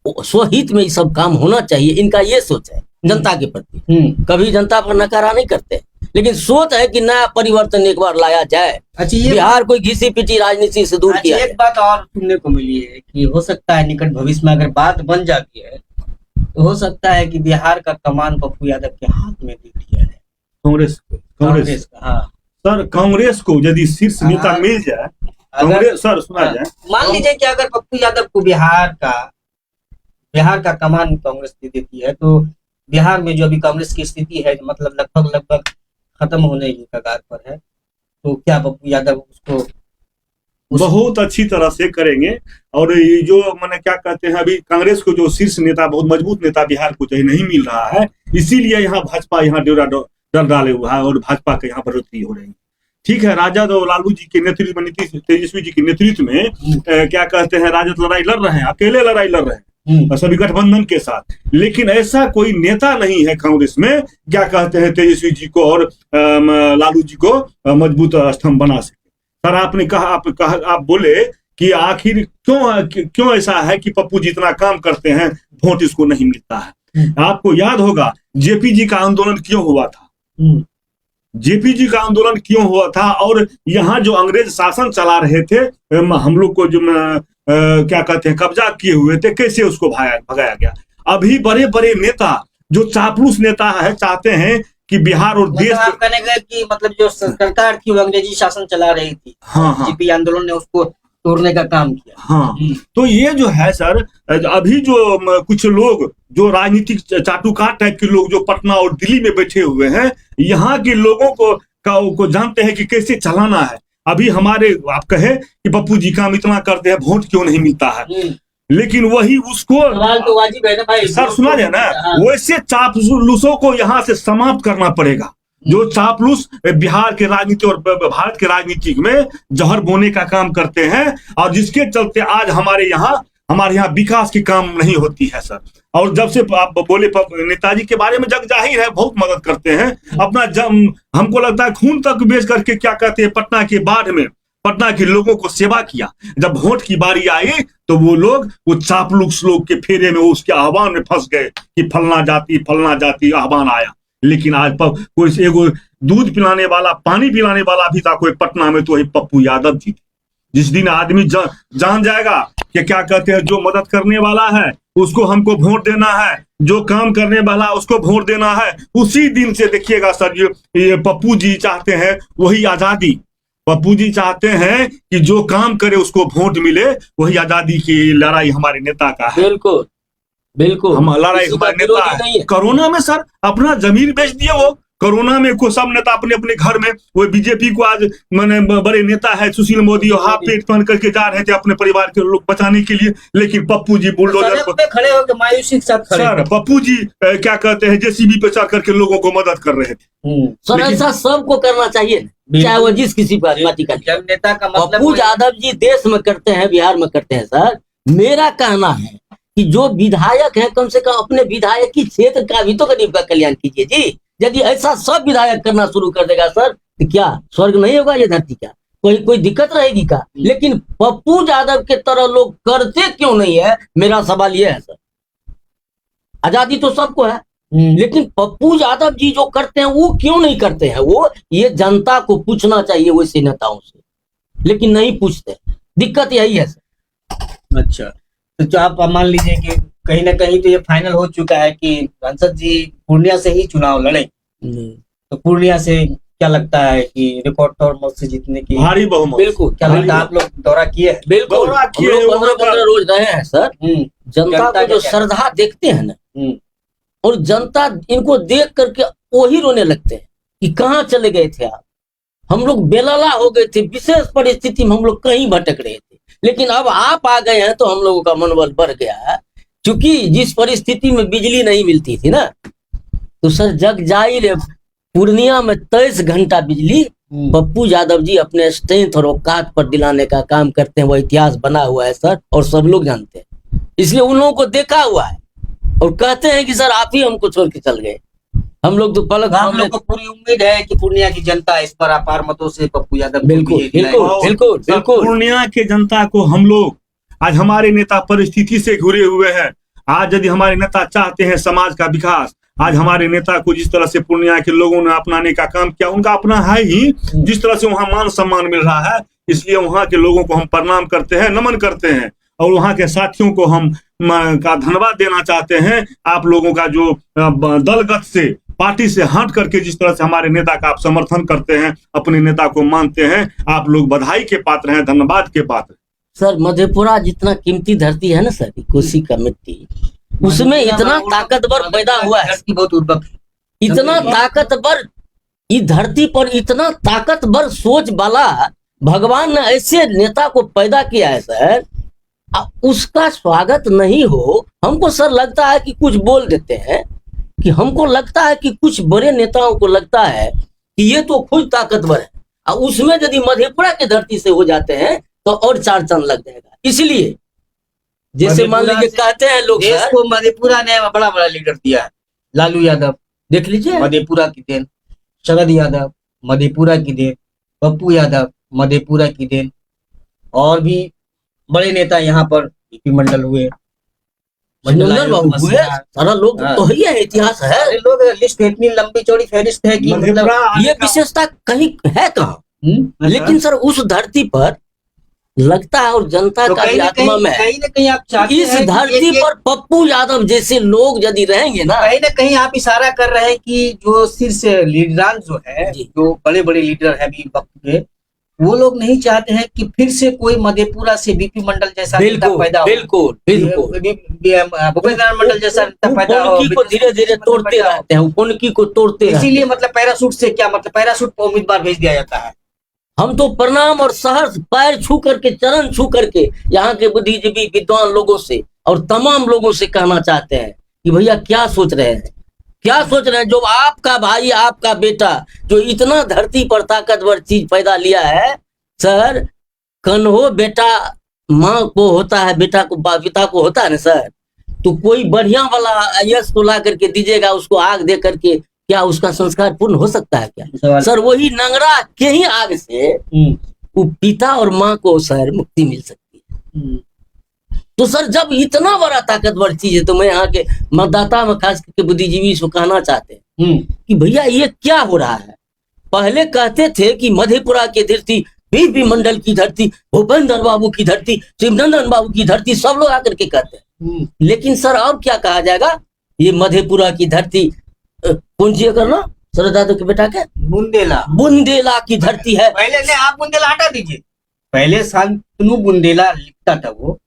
स्वहित में ये सब काम होना चाहिए। इनका ये सोच है जनता के प्रति, कभी जनता पर नकारा नहीं करते, लेकिन सोच है कि नया परिवर्तन एक बार लाया जाए, अच्छा, ये बिहार कोई घिसी पिटी राजनीति से दूर किया एक जाए। बात और सुनने को मिली है कि हो सकता है निकट भविष्य में अगर बात बन जाती है तो हो सकता है कि बिहार का कमान पप्पू यादव के हाथ में दे दिया जाए, कांग्रेस कांग्रेस का। हाँ, सर कांग्रेस को यदि शीर्ष नेता मिल जाए, कांग्रेस सर सुना जाए, मान लीजिए कि अगर पप्पू यादव को बिहार का कमान कांग्रेस दे देती है, तो बिहार में जो अभी कांग्रेस की स्थिति है मतलब लगभग खत्म होने की कगार पर है, तो क्या पप्पू यादव उसको बहुत अच्छी तरह से करेंगे। और ये जो मैंने क्या कहते हैं, अभी कांग्रेस को जो शीर्ष नेता, बहुत मजबूत नेता बिहार को चाहिए, नहीं मिल रहा है, इसीलिए यहाँ भाजपा यहाँ डेरा डर डाले हुआ है और भाजपा के यहाँ बढ़ोतरी हो रही है। ठीक है, राजद और लालू जी के नेतृत्व में, नीतीश तेजस्वी जी के नेतृत्व में क्या कहते हैं, राजद लड़ाई लड़ रहे हैं, अकेले लड़ाई लड़ रहे हैं सभी गठबंधन के साथ, लेकिन ऐसा कोई नेता नहीं है कांग्रेस में क्या कहते हैं तेजस्वी जी को और लालू जी को मजबूत स्तंभ बना सके। सर आपने कहा, आप बोले कि आखिर क्यों ऐसा है कि पप्पू जितना काम करते हैं वोट इसको नहीं मिलता है। आपको याद होगा जेपी जी का आंदोलन क्यों हुआ था? जेपीजी का आंदोलन क्यों हुआ था, और यहाँ जो अंग्रेज शासन चला रहे थे, हम लोग को जो क्या कहते हैं कब्जा किए हुए थे, कैसे उसको भगाया गया। अभी बड़े बड़े नेता जो चापलूस नेता है चाहते हैं कि बिहार और देश आप कहने गए कि मतलब जो सरकार थी वो अंग्रेजी शासन चला रही थी, हाँ हाँ जीपी आंदोलन ने उसको तोड़ने का काम किया। हाँ, तो ये जो है सर, अभी जो कुछ लोग जो राजनीतिक चाटुकार टाइप के लोग जो पटना और दिल्ली में बैठे हुए हैं, यहाँ के लोगों को जानते हैं कि कैसे चलाना है। अभी हमारे आप कहे कि पप्पू जी काम इतना करते हैं, वोट क्यों नहीं मिलता है, लेकिन वही उसको सवाल तो वाजिब है ना भाई। सर सुना जाए ना, हाँ। वैसे चापलूसों को यहाँ से समाप्त करना पड़ेगा। जो चापलूस बिहार के राजनीति और भारत के राजनीति में जहर बोने का काम करते हैं, और जिसके चलते आज हमारे यहाँ विकास की काम नहीं होती है सर। और जब से आप बोले नेताजी के बारे में, जग जाहिर है बहुत मदद करते हैं, अपना हमको लगता है खून तक बेच करके क्या कहते हैं पटना के बाढ़ में पटना के लोगों को सेवा किया। जब वोट की बारी आई तो वो चापलूस लोग के फेरे में, उसके आह्वान में फंस गए कि फलना जाति आह्वान आया। लेकिन आज कोई एगो दूध पिलाने वाला, पानी पिलाने वाला भी था कोई पटना में, तो वही पप्पू यादव जी थे। जिस दिन आदमी जान जाएगा कि क्या कहते हैं जो मदद करने वाला है उसको हमको वोट देना है, जो काम करने वाला उसको वोट देना है, उसी दिन से देखिएगा सर, ये पप्पू जी चाहते हैं वही आजादी। पप्पू जी चाहते हैं कि जो काम करे उसको वोट मिले, वही आजादी की लड़ाई हमारे नेता का है। बिल्कुल बिल्कुल, हम लड़ाई किसी का हमारे नेता विरोधी नहीं है। है। कोरोना में सर अपना जमीन बेच दिए वो। कोरोना में को सब नेता अपने अपने घर में, वो बीजेपी को आज मैंने बड़े नेता है सुशील मोदी, और हाफ पेट पहन करके जा रहे थे अपने परिवार के लोग बचाने के लिए, लेकिन पप्पू जी बुलडोजर सड़क पे खड़े होकर मायूसी के साथ खड़े सर, पप्पू जी क्या कहते हैं जेसीबी पे चढ़ करके लोगों को मदद कर रहे थे। सर लेकिन- ऐसा सबको करना चाहिए, चाहे वो जिस किसी पार्टी का। जब नेता का मतलब पप्पू यादव जी देश में करते हैं, बिहार में करते हैं सर। मेरा कहना है कि जो विधायक है, कम से कम अपने विधायक की क्षेत्र का भी तो गरीब का कल्याण कीजिए जी। यदि ऐसा सब विधायक करना शुरू कर देगा सर, तो क्या स्वर्ग नहीं होगा ये धरती का? कोई दिक्कत रहेगी का? लेकिन पप्पू यादव के तरह लोग करते क्यों नहीं है, मेरा सवाल ये है सर। आजादी तो सबको है, लेकिन पप्पू यादव जी जो करते हैं वो क्यों नहीं करते हैं? वो ये जनता को पूछना चाहिए वैसे नेताओं से, लेकिन नहीं पूछते। दिक्कत यही है सर। अच्छा, तो जो आप मान लीजिए कि कहीं ना कहीं तो ये फाइनल हो चुका है कि सांसद जी पूर्णिया से ही चुनाव लड़े, तो पूर्णिया से क्या लगता है कि रिकॉर्ड तौर मत से जीतने की भारी बहुमत। बिल्कुल, क्या लगता है? आप लोग दौरा किए हैं? बिल्कुल दौरा किए, हम लोग वहाँ 15 रोज रहे हैं सर। जनता जनता को जो क्या- श्रद्धा देखते हैं ना, हम्म, और जनता इनको देख करके वही रोने लगते हैं कि कहाँ चले गए थे आप। हम लोग बेलला हो गए थे, विशेष परिस्थिति में हम लोग कहीं भटक रहे थे, लेकिन अब आप आ गए हैं तो हम लोगों का मनोबल बढ़ गया है। क्योंकि जिस परिस्थिति में बिजली नहीं मिलती थी ना, तो सर जग जाहिर पूर्णिया में 23 घंटा बिजली पप्पू यादव जी अपने स्ट्रेंथ और औकात पर दिलाने का काम करते हैं। वो इतिहास बना हुआ है सर, और सब लोग जानते हैं, इसलिए उन लोगों को देखा हुआ है। और कहते हैं कि सर आप ही हमको छोड़ के चल गए। हम लोग तो पलक हम लोग को पूरी उम्मीद है कि पूर्णिया की जनता इस पर अपार मतों से पप्पू यादव को बिल्कुल विजयी बिल्कुल दिलाएगी। बिल्कुल सर, बिल्कुल। पूर्णिया के जनता को हम लोग, आज हमारे नेता परिस्थिति से घिरे हुए हैं। आज यदि हमारे नेता चाहते हैं समाज का विकास, आज हमारे नेता को जिस तरह से पूर्णिया के लोगों ने अपनाने का काम किया, उनका अपना है ही, जिस तरह से वहाँ मान सम्मान मिल रहा है, इसलिए वहाँ के लोगों को हम प्रणाम करते हैं, नमन करते हैं। और वहाँ के साथियों को हम का धन्यवाद देना चाहते हैं। आप लोगों का जो दलगत से, पार्टी से हट करके जिस तरह से हमारे नेता का आप समर्थन करते हैं, अपने नेता को मानते हैं, आप लोग बधाई के पात्र हैं, धन्यवाद के पात्र। सर मधेपुरा जितना कीमती धरती है ना सर, कोसी का मिट्टी, उसमें इतना ताकतवर पैदा हुआ है, धरती बहुत उर्वरक है। इतना ताकतवर, इस धरती पर इतना ताकतवर सोच वाला भगवान ने ऐसे नेता को पैदा किया है सर। उसका स्वागत नहीं हो, हमको सर लगता है कि कुछ बोल देते हैं, कि हमको लगता है कि कुछ बड़े नेताओं को लगता है कि ये तो खुद ताकतवर है, और उसमें यदि मधेपुरा की धरती से हो जाते हैं तो और 4 चांद लग जाएगा। इसलिए जैसे मान लीजिए कहते हैं लोग देश सर, को मधेपुरा ने बड़ा बड़ा लीडर दिया है। लालू यादव देख लीजिए, मधेपुरा की देन, शरद यादव मधेपुरा की देन, पप्पू यादव मधेपुरा की देन, और भी बड़े नेता यहाँ पर पीपी मंडल हुए, मनोरंजन बाबू हुए, सारा लोग हाँ। तो ही है, इतिहास है। सारे लोग लिस्ट इतनी लंबी चौड़ी फहरिस्त है कि मतलब मधेपुरा आने ये का- विशेषता कहीं है कहाँ? हम्म? लेकिन सर उस धरती पर लगता है, और जनता तो का भी आत्मा में है, कहीं ना कहीं आप चाहते इस हैं कि धरती पर पप्पू यादव जैसे लोग यदि रहेंगे ना, कहीं ना कहीं आप इशारा कर रहे हैं कि जो शीर्ष लीडरान जो है, जी। जो बड़े बड़े लीडर है अभी वक्त के, वो लोग नहीं चाहते हैं कि फिर से कोई मधेपुरा से बीपी मंडल जैसा नेता बिल्कुल पैदा हो, बिल्कुल बिल्कुल भूपेंद्र मंडल जैसा नेता पैदा हो। उनकी को धीरे धीरे तोड़ते रहते हैं, उनकी को तोड़ते रहते हैं। इसीलिए मतलब पैराशूट से क्या मतलब, पैराशूट पर उम्मीदवार भेज दिया जाता है। हम तो प्रणाम और सहर्ष पैर छू करके, चरण छू करके यहाँ के बुद्धिजीवी विद्वान लोगों से और तमाम लोगों से कहना चाहते हैं कि भैया क्या सोच रहे हैं, क्या सोच रहे हैं? जो आपका भाई, आपका बेटा जो इतना धरती पर ताकतवर चीज पैदा लिया है सर, कन्हो बेटा माँ को होता है, बेटा को पिता को होता है ना सर, तो कोई बढ़िया वाला यश को ला करके दीजिएगा, उसको आग दे करके, क्या उसका संस्कार पूर्ण हो सकता है क्या? सर वही नंगरा के ही आग से वो पिता और माँ को सर मुक्ति मिल सकती है। तो सर जब इतना बड़ा ताकतवर चीज है, तो मैं यहाँ के मतदाता में खास करके बुद्धिजीवी को कहना चाहते हैं कि भैया ये क्या हो रहा है? पहले कहते थे कि मधेपुरा की धरती, बीपी मंडल की धरती, भूपेंद्र बाबू की धरती, शिवनंदन बाबू की धरती, सब लोग आकर के कहते हैं। लेकिन सर अब क्या कहा जाएगा? ये मधेपुरा की धरती कौन सी करना शरद यादव के बेटा के बुंदेला की धरती है। पहले ने आप बुंदेला हटा दीजिए, पहले शांतनु बुंदेला लिखता था वो,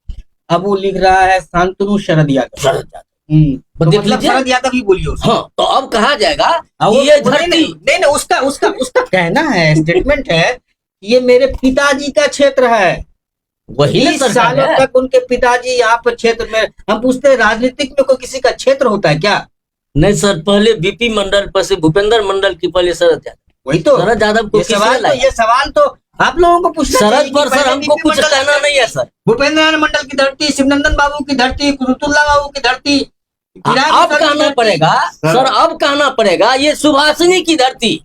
अब वो लिख रहा है शांतनु शरद यादव। शरद यादव तो देख मतलब लीजिए। शरद यादव ही बोलिए उसको। हाँ, तो अब कहा जाएगा वो- कि ये वो नहीं, धरती नहीं नहीं, उसका उसका उसका कहना है, स्टेटमेंट है, ये मेरे पिताजी का क्षेत्र है। वही ना 20 सरकार सालों है। तक उनके पिताजी यहाँ पर क्षेत्र में। हम पूछते हैं राजनीतिक में कोई किसी का क्षेत्र होता है क्या? नहीं सर, पहले बीपी मंडल पर से भूपेंद्र मंडल की, पहले शरद यादव। वही तो शरद यादव को किसने ये सवाल तो आप लोगों को पूछना चाहिए शरद कि पर सर पहले हमको बीपी कुछ मंडल कहना नहीं है सर। भूपेंद्र नारायण मंडल की धरती, शिवनंदन बाबू की धरती, कुरुतुल्ला बाबू की धरती, अब कहना पड़ेगा सर, अब कहना पड़ेगा ये सुभाषिनी की धरती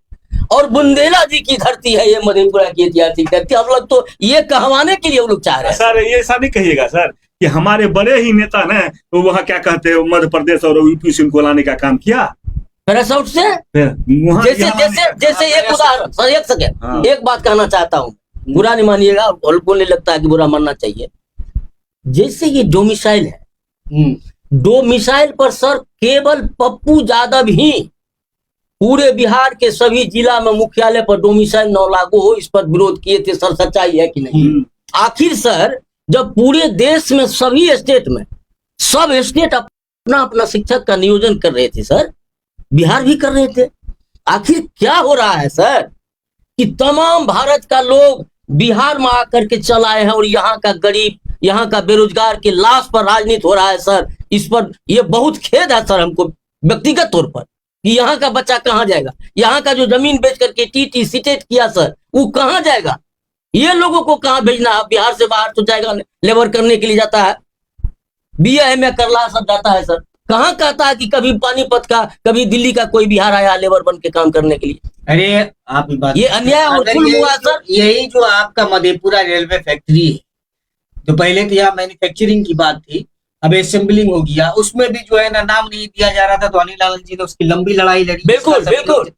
और बुंदेला जी की धरती है, ये मधेपुरा की ऐतिहासिक धरती। अब लोग तो ये कहवाने के लिए वो लोग चाह रहे हैं। सर ये ऐसा नहीं कहिएगा सर कि हमारे बड़े ही नेता ने वो वहाँ क्या कहते हैं मध्य प्रदेश और यूपी से उनको लाने का काम किया। पैरासाउट से फिर वहाँ जैसे यहाँ जैसे आने का जैसे काम एक उदाहरण सर, एक सेकेंड, हाँ। एक बात कहना चाहता हूँ, बुरा नहीं मानिएगा, और बोलने लगता है कि बुरा मानना चाहिए। जैसे ये डोमिसाइल है, डोमिसाइल पर सर केवल पप्पू यादव ही पूरे बिहार के सभी जिला में मुख्यालय पर डोमिसाइल न लागू हो, इस पर विरोध किए थे सर। सच्चाई है कि नहीं? आखिर सर जब पूरे देश में सभी स्टेट में सब स्टेट अपना अपना शिक्षक का नियोजन कर रहे थे सर, बिहार भी कर रहे थे, आखिर क्या हो रहा है सर कि तमाम भारत का लोग बिहार में आकर के चल आए हैं और यहाँ का गरीब, यहाँ का बेरोजगार के लाश पर राजनीति हो रहा है सर। इस पर ये बहुत खेद है सर हमको व्यक्तिगत तौर पर कि यहाँ का बच्चा कहाँ जाएगा? यहाँ का जो जमीन बेच करके टीटी सीटेट किया सर, वो कहाँ जाएगा? ये लोगों को कहाँ भेजना है? बिहार से बाहर तो जाएगा, लेबर करने के लिए जाता है, BA में करला सब जाता है सर। कहाँ कहता है कि कभी पानीपत का, कभी दिल्ली का कोई बिहार आया लेबर बन के काम करने के लिए? अरे आप बात, ये अन्याय और अगर जुल्म हुआ सर। यही जो आपका मधेपुरा रेलवे फैक्ट्री है, तो पहले तो यहाँ मैन्युफैक्चरिंग की बात थी, अब असेंबलिंग हो गया, उसमें भी जो है ना नाम नहीं दिया जा रहा था, तो अनिल आनंद जी ने उसकी लंबी लड़ाई लड़ी। बिल्कुल बिल्कुल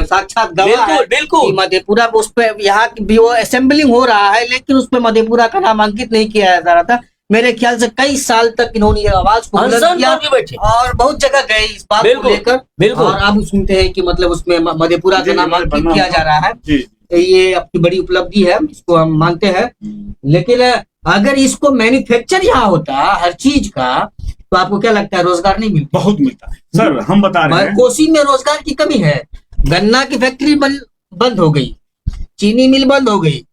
साक्षात गवाह है बिल्कुल कि मधेपुरा उस पे, यहाँ की भी वो असेंबलिंग हो रहा है, लेकिन उसमें मधेपुरा का नामांकित नहीं किया जा रहा था। मेरे ख्याल से कई साल तक इन्होंने ये आवाज को बुलंद अनशन किया पर भी बैठे। और बहुत जगह गए इस बात को बिल्कुल, लेकर। बिल्कुल। और अब सुनते हैं कि मतलब उसमें मधेपुरा का जी, नामांकित जी, किया जा रहा है। जी। ये आपकी बड़ी उपलब्धि है, इसको हम मानते हैं। लेकिन अगर इसको मैन्युफैक्चर यहाँ होता हर चीज का, तो आपको क्या लगता है रोजगार नहीं मिलता? बहुत मिलता है सर, हम बता रहे हैं। कोसी में रोजगार की कमी है, गन्ना की फैक्ट्री बंद हो गई, चीनी मिल बंद हो गई,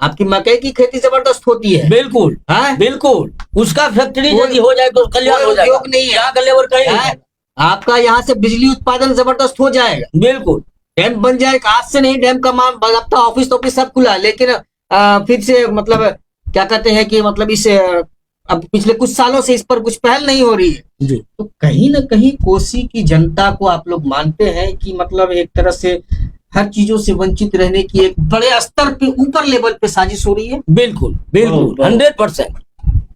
आपकी मकई की खेती जबरदस्त होती है। बिल्कुल हाँ? बिल्कुल, उसका फैक्ट्री कोई- यदि हो जाए तो कल्याण कोई हो जाएगा। उद्योग नहीं है। यहाँ का लेबर कहीं नहीं हाँ? जाएगा। आपका यहाँ से बिजली उत्पादन जबरदस्त हो जाएगा, बिल्कुल डैम बन जाएगा। आज से नहीं, डैम का माम बनता, ऑफिस तो सब खुला, लेकिन फिर से मतलब क्या कहते हैं कि मतलब इस अब पिछले कुछ सालों से इस पर कुछ पहल नहीं हो रही है। जी। तो कहीं ना कहीं कोसी की जनता को आप लोग मानते हैं कि मतलब एक तरह से हर चीजों से वंचित रहने की एक बड़े स्तर पे, ऊपर लेवल पे साजिश हो रही है। बिल्कुल बिल्कुल बहुत। 100%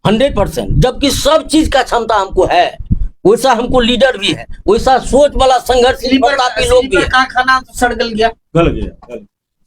100%, जबकि सब चीज का क्षमता हमको है, वैसा हमको लीडर भी है, वैसा सोच वाला संघर्षशील प्रतापी लोग भी है। कारखाना तो सड़ गल गया। गल गया।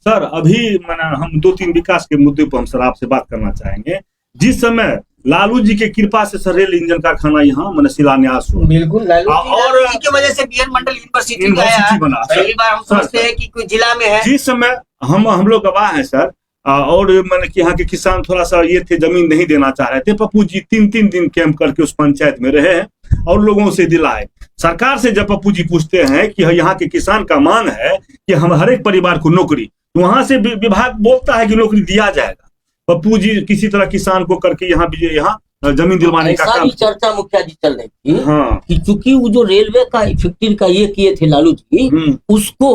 सर अभी मैंने हम 2-3 विकास के मुद्दे पर हम सर आपसे बात करना चाहेंगे। जिस समय लालू जी के कृपा से सर रेल इंजन कारखाना यहाँ मैंने शिलान्यास हुआ, बिल्कुल लालू और जी की वजह से बीएन मंडल यूनिवर्सिटी यूनिवर्सिटी बना। पहली बार हम समझते हैं कि कोई जिला में है। जिस समय हम लोग गवाह हैं सर, और मैंने कि यहाँ के किसान थोड़ा सा ये थे, जमीन नहीं देना चाह रहे थे। पप्पू जी 3-3 दिन कैंप करके उस पंचायत में रहे हैं और लोगों से दिलाए। सरकार से जब पप्पू जी पूछते हैं कि यहाँ के किसान का मांग है कि हम हर एक परिवार को नौकरी, तो वहां से विभाग बोलता है कि नौकरी दिया जाएगा। पप्पू जी किसी तरह किसान को करके यहाँ जमीन दिलवाने का ऐसा काम। भी चर्चा मुखिया जी चल रही थी हाँ, कि चूंकि वो जो रेलवे का फैक्ट्री का ये किए थे लालू जी, उसको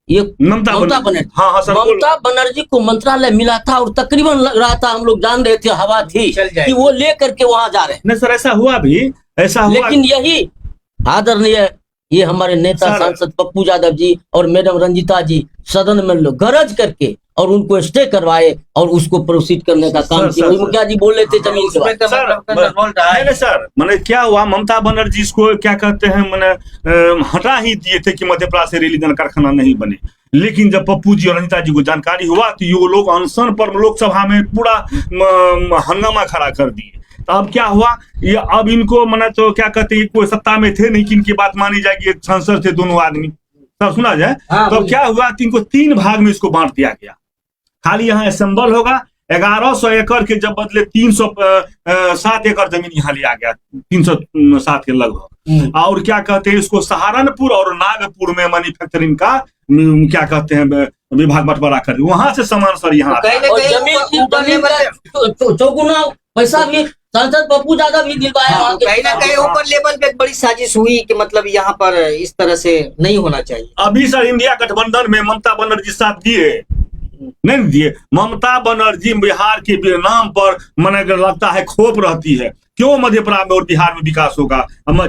ये ममता बनर्जी, हाँ सर, ममता बनर्जी को मंत्रालय मिला था और तकरीबन लग रहा था, हम लोग जान रहे थे, हवा थी कि वो ले करके वहां जा रहे हैं। नहीं सर, ऐसा हुआ भी, ऐसा हुआ। लेकिन यही आदरणीय ये हमारे नेता सांसद पप्पू यादव जी और मैडम रंजीता जी सदन में लोग गरज करके और उनको स्टे करवाए और उसको प्रोसीड करने का काम किया। मुखिया जी बोल रहे थे जमीन के बारे में। सर मैंने क्या हुआ, ममता बनर्जी इसको क्या कहते हैं, मैंने हटा ही दिए थे कि मध्य प्रदेश से रेल इंजन कारखाना नहीं बने। लेकिन जब पप्पू जी और रंजीता जी को जानकारी हुआ तो ये लोग अनशन पर लोकसभा में पूरा हंगामा खड़ा कर दिए। तो अब क्या हुआ, ये अब इनको मैंने तो क्या कहते हैं, कोई सत्ता में थे नहीं कि इनकी बात मानी जाएगी। एक सांसद थे दोनों आदमी, सब सुना जाए। तो क्या हुआ, इनको 3 भाग में इसको बांट दिया गया। खाली यहाँ असेंबल होगा, 1100 एकड़ के जब बदले 307 एकड़ जमीन यहाँ लिया गया, 307 के लगभग। और क्या कहते हैं, इसको सहारनपुर और नागपुर में मैन्युफैक्चरिंग का क्या कहते हैं विभाग बंटवारा कर दिया। वहां से सामान सर यहाँ चौगुना पैसा भी सांसद पप्पू यादव भी दिलवाया। कहीं ना कहीं ऊपर लेवल पे एक बड़ी साजिश हुई कि मतलब यहाँ पर इस तरह से नहीं होना चाहिए। अभी सर इंडिया गठबंधन में ममता बनर्जी साथ दिए नहीं दिए। ममता बनर्जी बिहार के नाम पर मन लगता है खोप रहती है। क्यों मध्य प्रदेश में और बिहार में विकास होगा?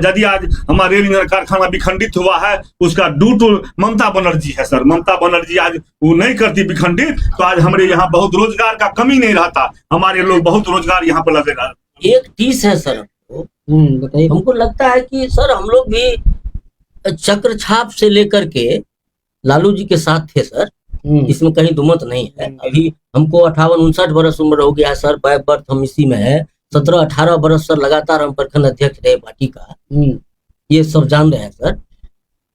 यदि आज हमारा रेल इंजन कारखाना विखंडित हुआ है, उसका ड्यू टू ममता बनर्जी है सर। ममता बनर्जी आज वो नहीं करती विखंडित, तो आज हमारे यहाँ बहुत रोजगार का कमी नहीं रहता। हमारे लोग बहुत रोजगार यहाँ पर लगेगा। एक चीज है सर, बताइए। हमको लगता है कि सर हम लोग भी चक्र छाप से लेकर के लालू जी के साथ थे सर, इसमें कहीं दुमत नहीं है। अभी हमको 58-59 वर्ष उम्र हो गया सर, बैक बर्थ हम इसी में है। 17-18 वर्ष सर लगातार हम प्रखंड अध्यक्ष रहे पार्टी का, ये सब जान रहे हैं सर।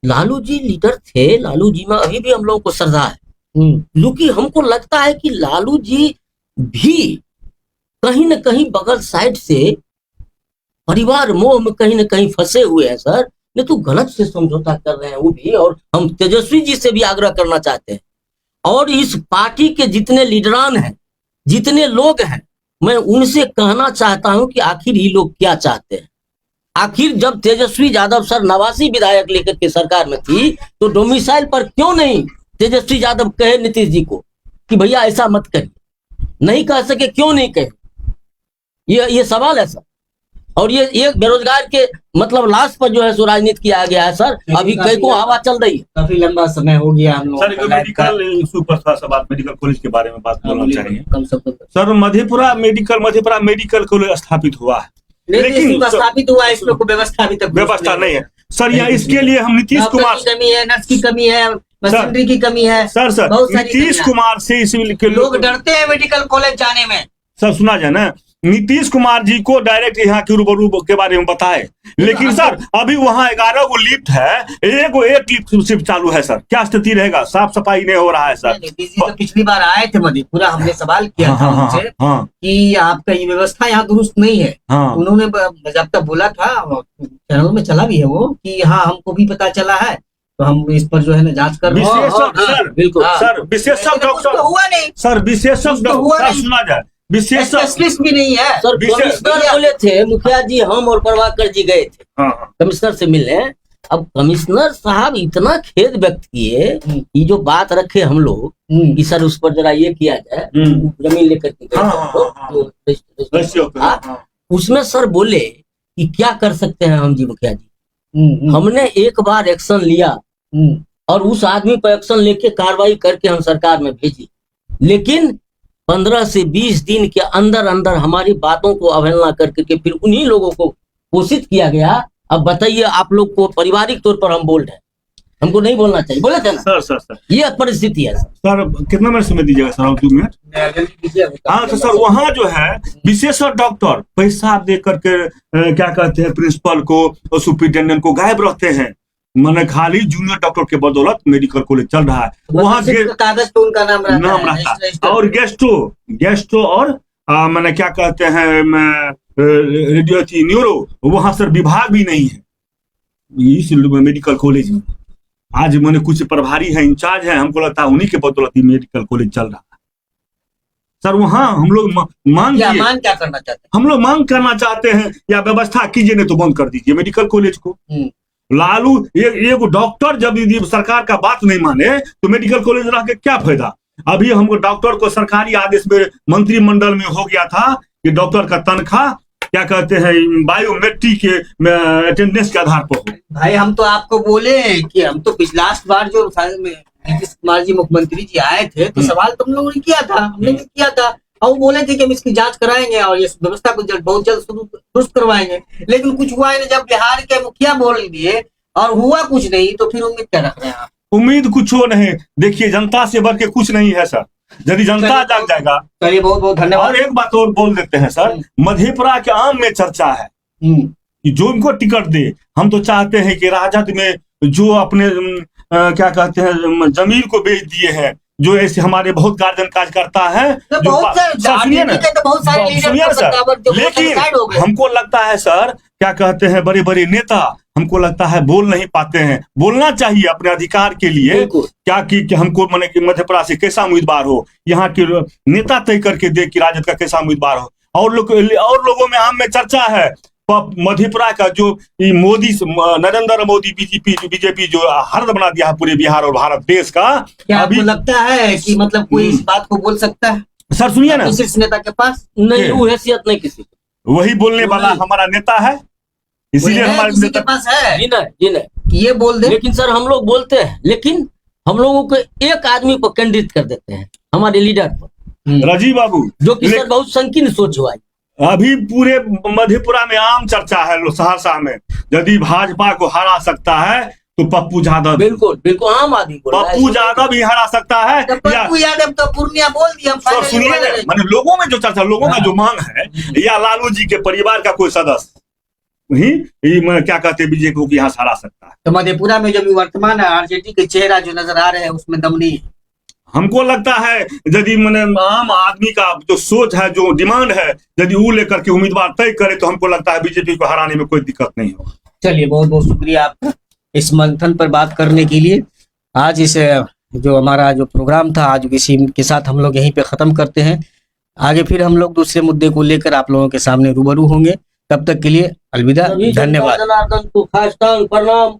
लालू जी लीडर थे, लालू जी में अभी भी हम लोगों को श्रद्धा है, क्योंकि हमको लगता है कि लालू जी भी कहीं न कहीं बगल साइड से परिवार मोह में कहीं न कहीं फंसे हुए हैं सर। नहीं तो गलत से समझौता कर रहे हैं वो भी। और हम तेजस्वी जी से भी आग्रह करना चाहते हैं, और इस पार्टी के जितने लीडरान हैं, जितने लोग हैं, मैं उनसे कहना चाहता हूं कि आखिर ये लोग क्या चाहते हैं। आखिर जब तेजस्वी यादव सर 89 विधायक लेकर के सरकार में थी, तो डोमिसाइल पर क्यों नहीं तेजस्वी यादव कहे नीतीश जी को कि भैया ऐसा मत करिए? नहीं कह सके, क्यों नहीं कहे? ये सवाल है सर। और ये बेरोजगार के मतलब लाश पर जो है सो राजनीति किया गया है सर। अभी कई को हवा चल रही है, काफी लंबा समय हो गया हम लोग। सर मेडिकल इशू पर थोड़ा सा बात, मेडिकल कॉलेज के बारे में बात करना चाहिए। कम से कम सर मधेपुरा मेडिकल कॉलेज स्थापित हुआ है, लेकिन स्थापित हुआ है, इसमें कोई व्यवस्था अभी तक व्यवस्था नहीं है सर। यहाँ इसके लिए हम नीतीश कुमार की कमी है, नर्स की कमी है, मशीनरी की कमी है सर। बहुत सारी नीतीश कुमार से इसलिए लोग डरते हैं मेडिकल कॉलेज जाने में। सर सुना जाए ना, नीतीश कुमार जी को डायरेक्ट यहाँ के रूबरू के बारे में बताए। लेकिन सर अभी वहाँ 11 गो लिफ्ट है, एक लिफ्ट सिर्फ चालू है सर। क्या स्थिति रहेगा? साफ सफाई नहीं हो रहा है सर। नीतीश जी तो पिछली बार आए थे मधेपुरा, हमने सवाल किया था उनसे कि आपका ये व्यवस्था यहाँ दुरुस्त नहीं है। उन्होंने जब तक बोला था, चैनल में चला भी है वो, कि हाँ हमको भी पता चला है, तो हम इस पर जो है ना जांच कर रहे हैं। बिल्कुल सर विशेषज्ञ डॉक्टर हुआ नहीं सर, विशेषज्ञ डॉक्टर सुना जाए, स्पेशलिस्ट भी नहीं है सर। कमिश्नर बोले थे मुखिया जी, हम और प्रभाकर जी गए थे कमिश्नर से मिलने। अब कमिश्नर साहब इतना खेद व्यक्त किए, ये जो बात रखे हम लोग कि सर उस पर जरा ये किया जाए, जमीन लेकर के उसमें सर बोले कि क्या कर सकते हैं हम जी मुखिया जी। हमने एक बार एक्शन लिया और उस आदमी पर एक्शन लेके कार्रवाई करके हम सरकार में भेजी, लेकिन 15 से 20 दिन के अंदर अंदर हमारी बातों को अवहेलना करके फिर उन्हीं लोगों को घोषित किया गया। अब बताइए, आप लोग को पारिवारिक तौर पर हम बोल रहे हैं, हमको नहीं बोलना चाहिए, बोले थे ना। सर ये परिस्थिति है सर कितना मिनट समय दीजिएगा सर आप 2 मिनट। हाँ तो सर वहाँ जो है विशेषज्ञ डॉक्टर पैसा दे करके क्या कहते हैं प्रिंसिपल को और सुप्रिंटेंडेंट को गायब रहते हैं। मैंने खाली जूनियर डॉक्टर के बदौलत मेडिकल कॉलेज चल रहा है। वहाँ कागज पे उनका नाम रहता है और गेस्टो और मैंने क्या कहते हैं रेडियोलॉजी न्यूरो, वहाँ सर विभाग भी नहीं है इस मेडिकल कॉलेज में। आज मैंने कुछ प्रभारी है, इंचार्ज है, हमको लगता है उन्हीं के बदौलत मेडिकल कॉलेज चल रहा है। सर वहाँ हम लोग मांग क्या करना चाहते हैं? हम लोग मांग करना चाहते हैं या व्यवस्था कीजिए, नहीं तो बंद कर दीजिए मेडिकल कॉलेज को। लालू एक डॉक्टर जब यदि सरकार का बात नहीं माने तो मेडिकल कॉलेज रह के क्या फायदा। अभी हमको डॉक्टर को सरकारी आदेश में मंत्रिमंडल में हो गया था कि डॉक्टर का तनख्वाह क्या कहते हैं बायोमेट्रिक के अटेंडेंस के आधार पर हो। भाई हम तो आपको बोले कि हम तो लास्ट बार जो नीतीश कुमार जी मुख्यमंत्री जी आए थे तो सवाल तुम लोगों ने किया था, हमने भी किया था, और वो बोले थे कि हम इसकी जांच कराएंगे और इस व्यवस्था को बहुत जल्द दुरुस्त करवाएंगे। लेकिन कुछ हुआ नहीं। जब बिहार के मुखिया बोल दिए और हुआ कुछ नहीं तो फिर उम्मीद क्या रख रहे हैं आप? उम्मीद कुछ हो नहीं। देखिए जनता से बढ़ के कुछ नहीं है सर, यदि जनता जाग जाएगा। चलिए बहुत बहुत धन्यवाद। और एक बात और बोल देते हैं सर, मधेपुरा के आम में चर्चा है कि जो इनको टिकट दे। हम तो चाहते हैं कि राजद में जो अपने क्या कहते हैं जमीन को बेच दिए हैं, जो ऐसे हमारे बहुत गार्जियन कार्यकर्ता है तो बहुत सारे लेकिन हमको लगता है सर क्या कहते हैं बड़े बड़े नेता हमको लगता है बोल नहीं पाते हैं। बोलना चाहिए अपने अधिकार के लिए, क्या कि हमको माने कि मधेपुरा से कैसा उम्मीदवार हो, यहाँ के नेता तय करके दे कि राजद का कैसा उम्मीदवार हो। और लोगों में आम में चर्चा है मधेपुरा का जो मोदी नरेंद्र मोदी बीजेपी जो हर्द बना दिया है पूरे बिहार और भारत देश का। क्या आपको लगता है कि मतलब कोई इस बात को बोल सकता है? सर सुनिए ना, शीर्ष नेता के पास नहीं वो हैसियत नहीं किसी को, वही बोलने वाला हमारा नेता है, इसीलिए हमारे नेता के पास है जी नहीं ये बोल दे। लेकिन सर हम लोग बोलते हैं, लेकिन हम लोगों को एक आदमी पर केंद्रित कर देते हैं, हमारे लीडर पर, राजीव बाबू, जो कि सर बहुत संकीर्ण सोच हुआ है। अभी पूरे मधेपुरा में आम चर्चा है सहरसा में, यदि भाजपा को हरा सकता है तो पप्पू यादव, बिल्कुल आम आदमी पप्पू यादव ही हरा सकता है। पप्पू यादव तो पूर्णिया बोल दिया। सुनिए मैंने लोगों में जो चर्चा, लोगों का जो मांग है, या लालू जी के परिवार का कोई सदस्य वही क्या कहते बीजेपी को यहाँ हरा सकता है। तो मधेपुरा में जो वर्तमान आरजेडी के चेहरा जो नजर आ रहे हैं उसमें दम नहीं है। हमको लगता है यदि मैंने आम आदमी का जो सोच है, जो डिमांड है, यदि वो लेकर के उम्मीदवार तय करे तो हमको लगता है बीजेपी को हराने में कोई दिक्कत नहीं होगा। चलिए बहुत बहुत शुक्रिया आपका इस मंथन पर बात करने के लिए। आज इस जो हमारा जो प्रोग्राम था आज इसी के साथ हम लोग यहीं पे खत्म करते हैं। आगे फिर हम लोग दूसरे मुद्दे को लेकर आप लोगों के सामने रूबरू होंगे। तब तक के लिए अलविदा, धन्यवाद। जनार्दन को खास प्रणाम।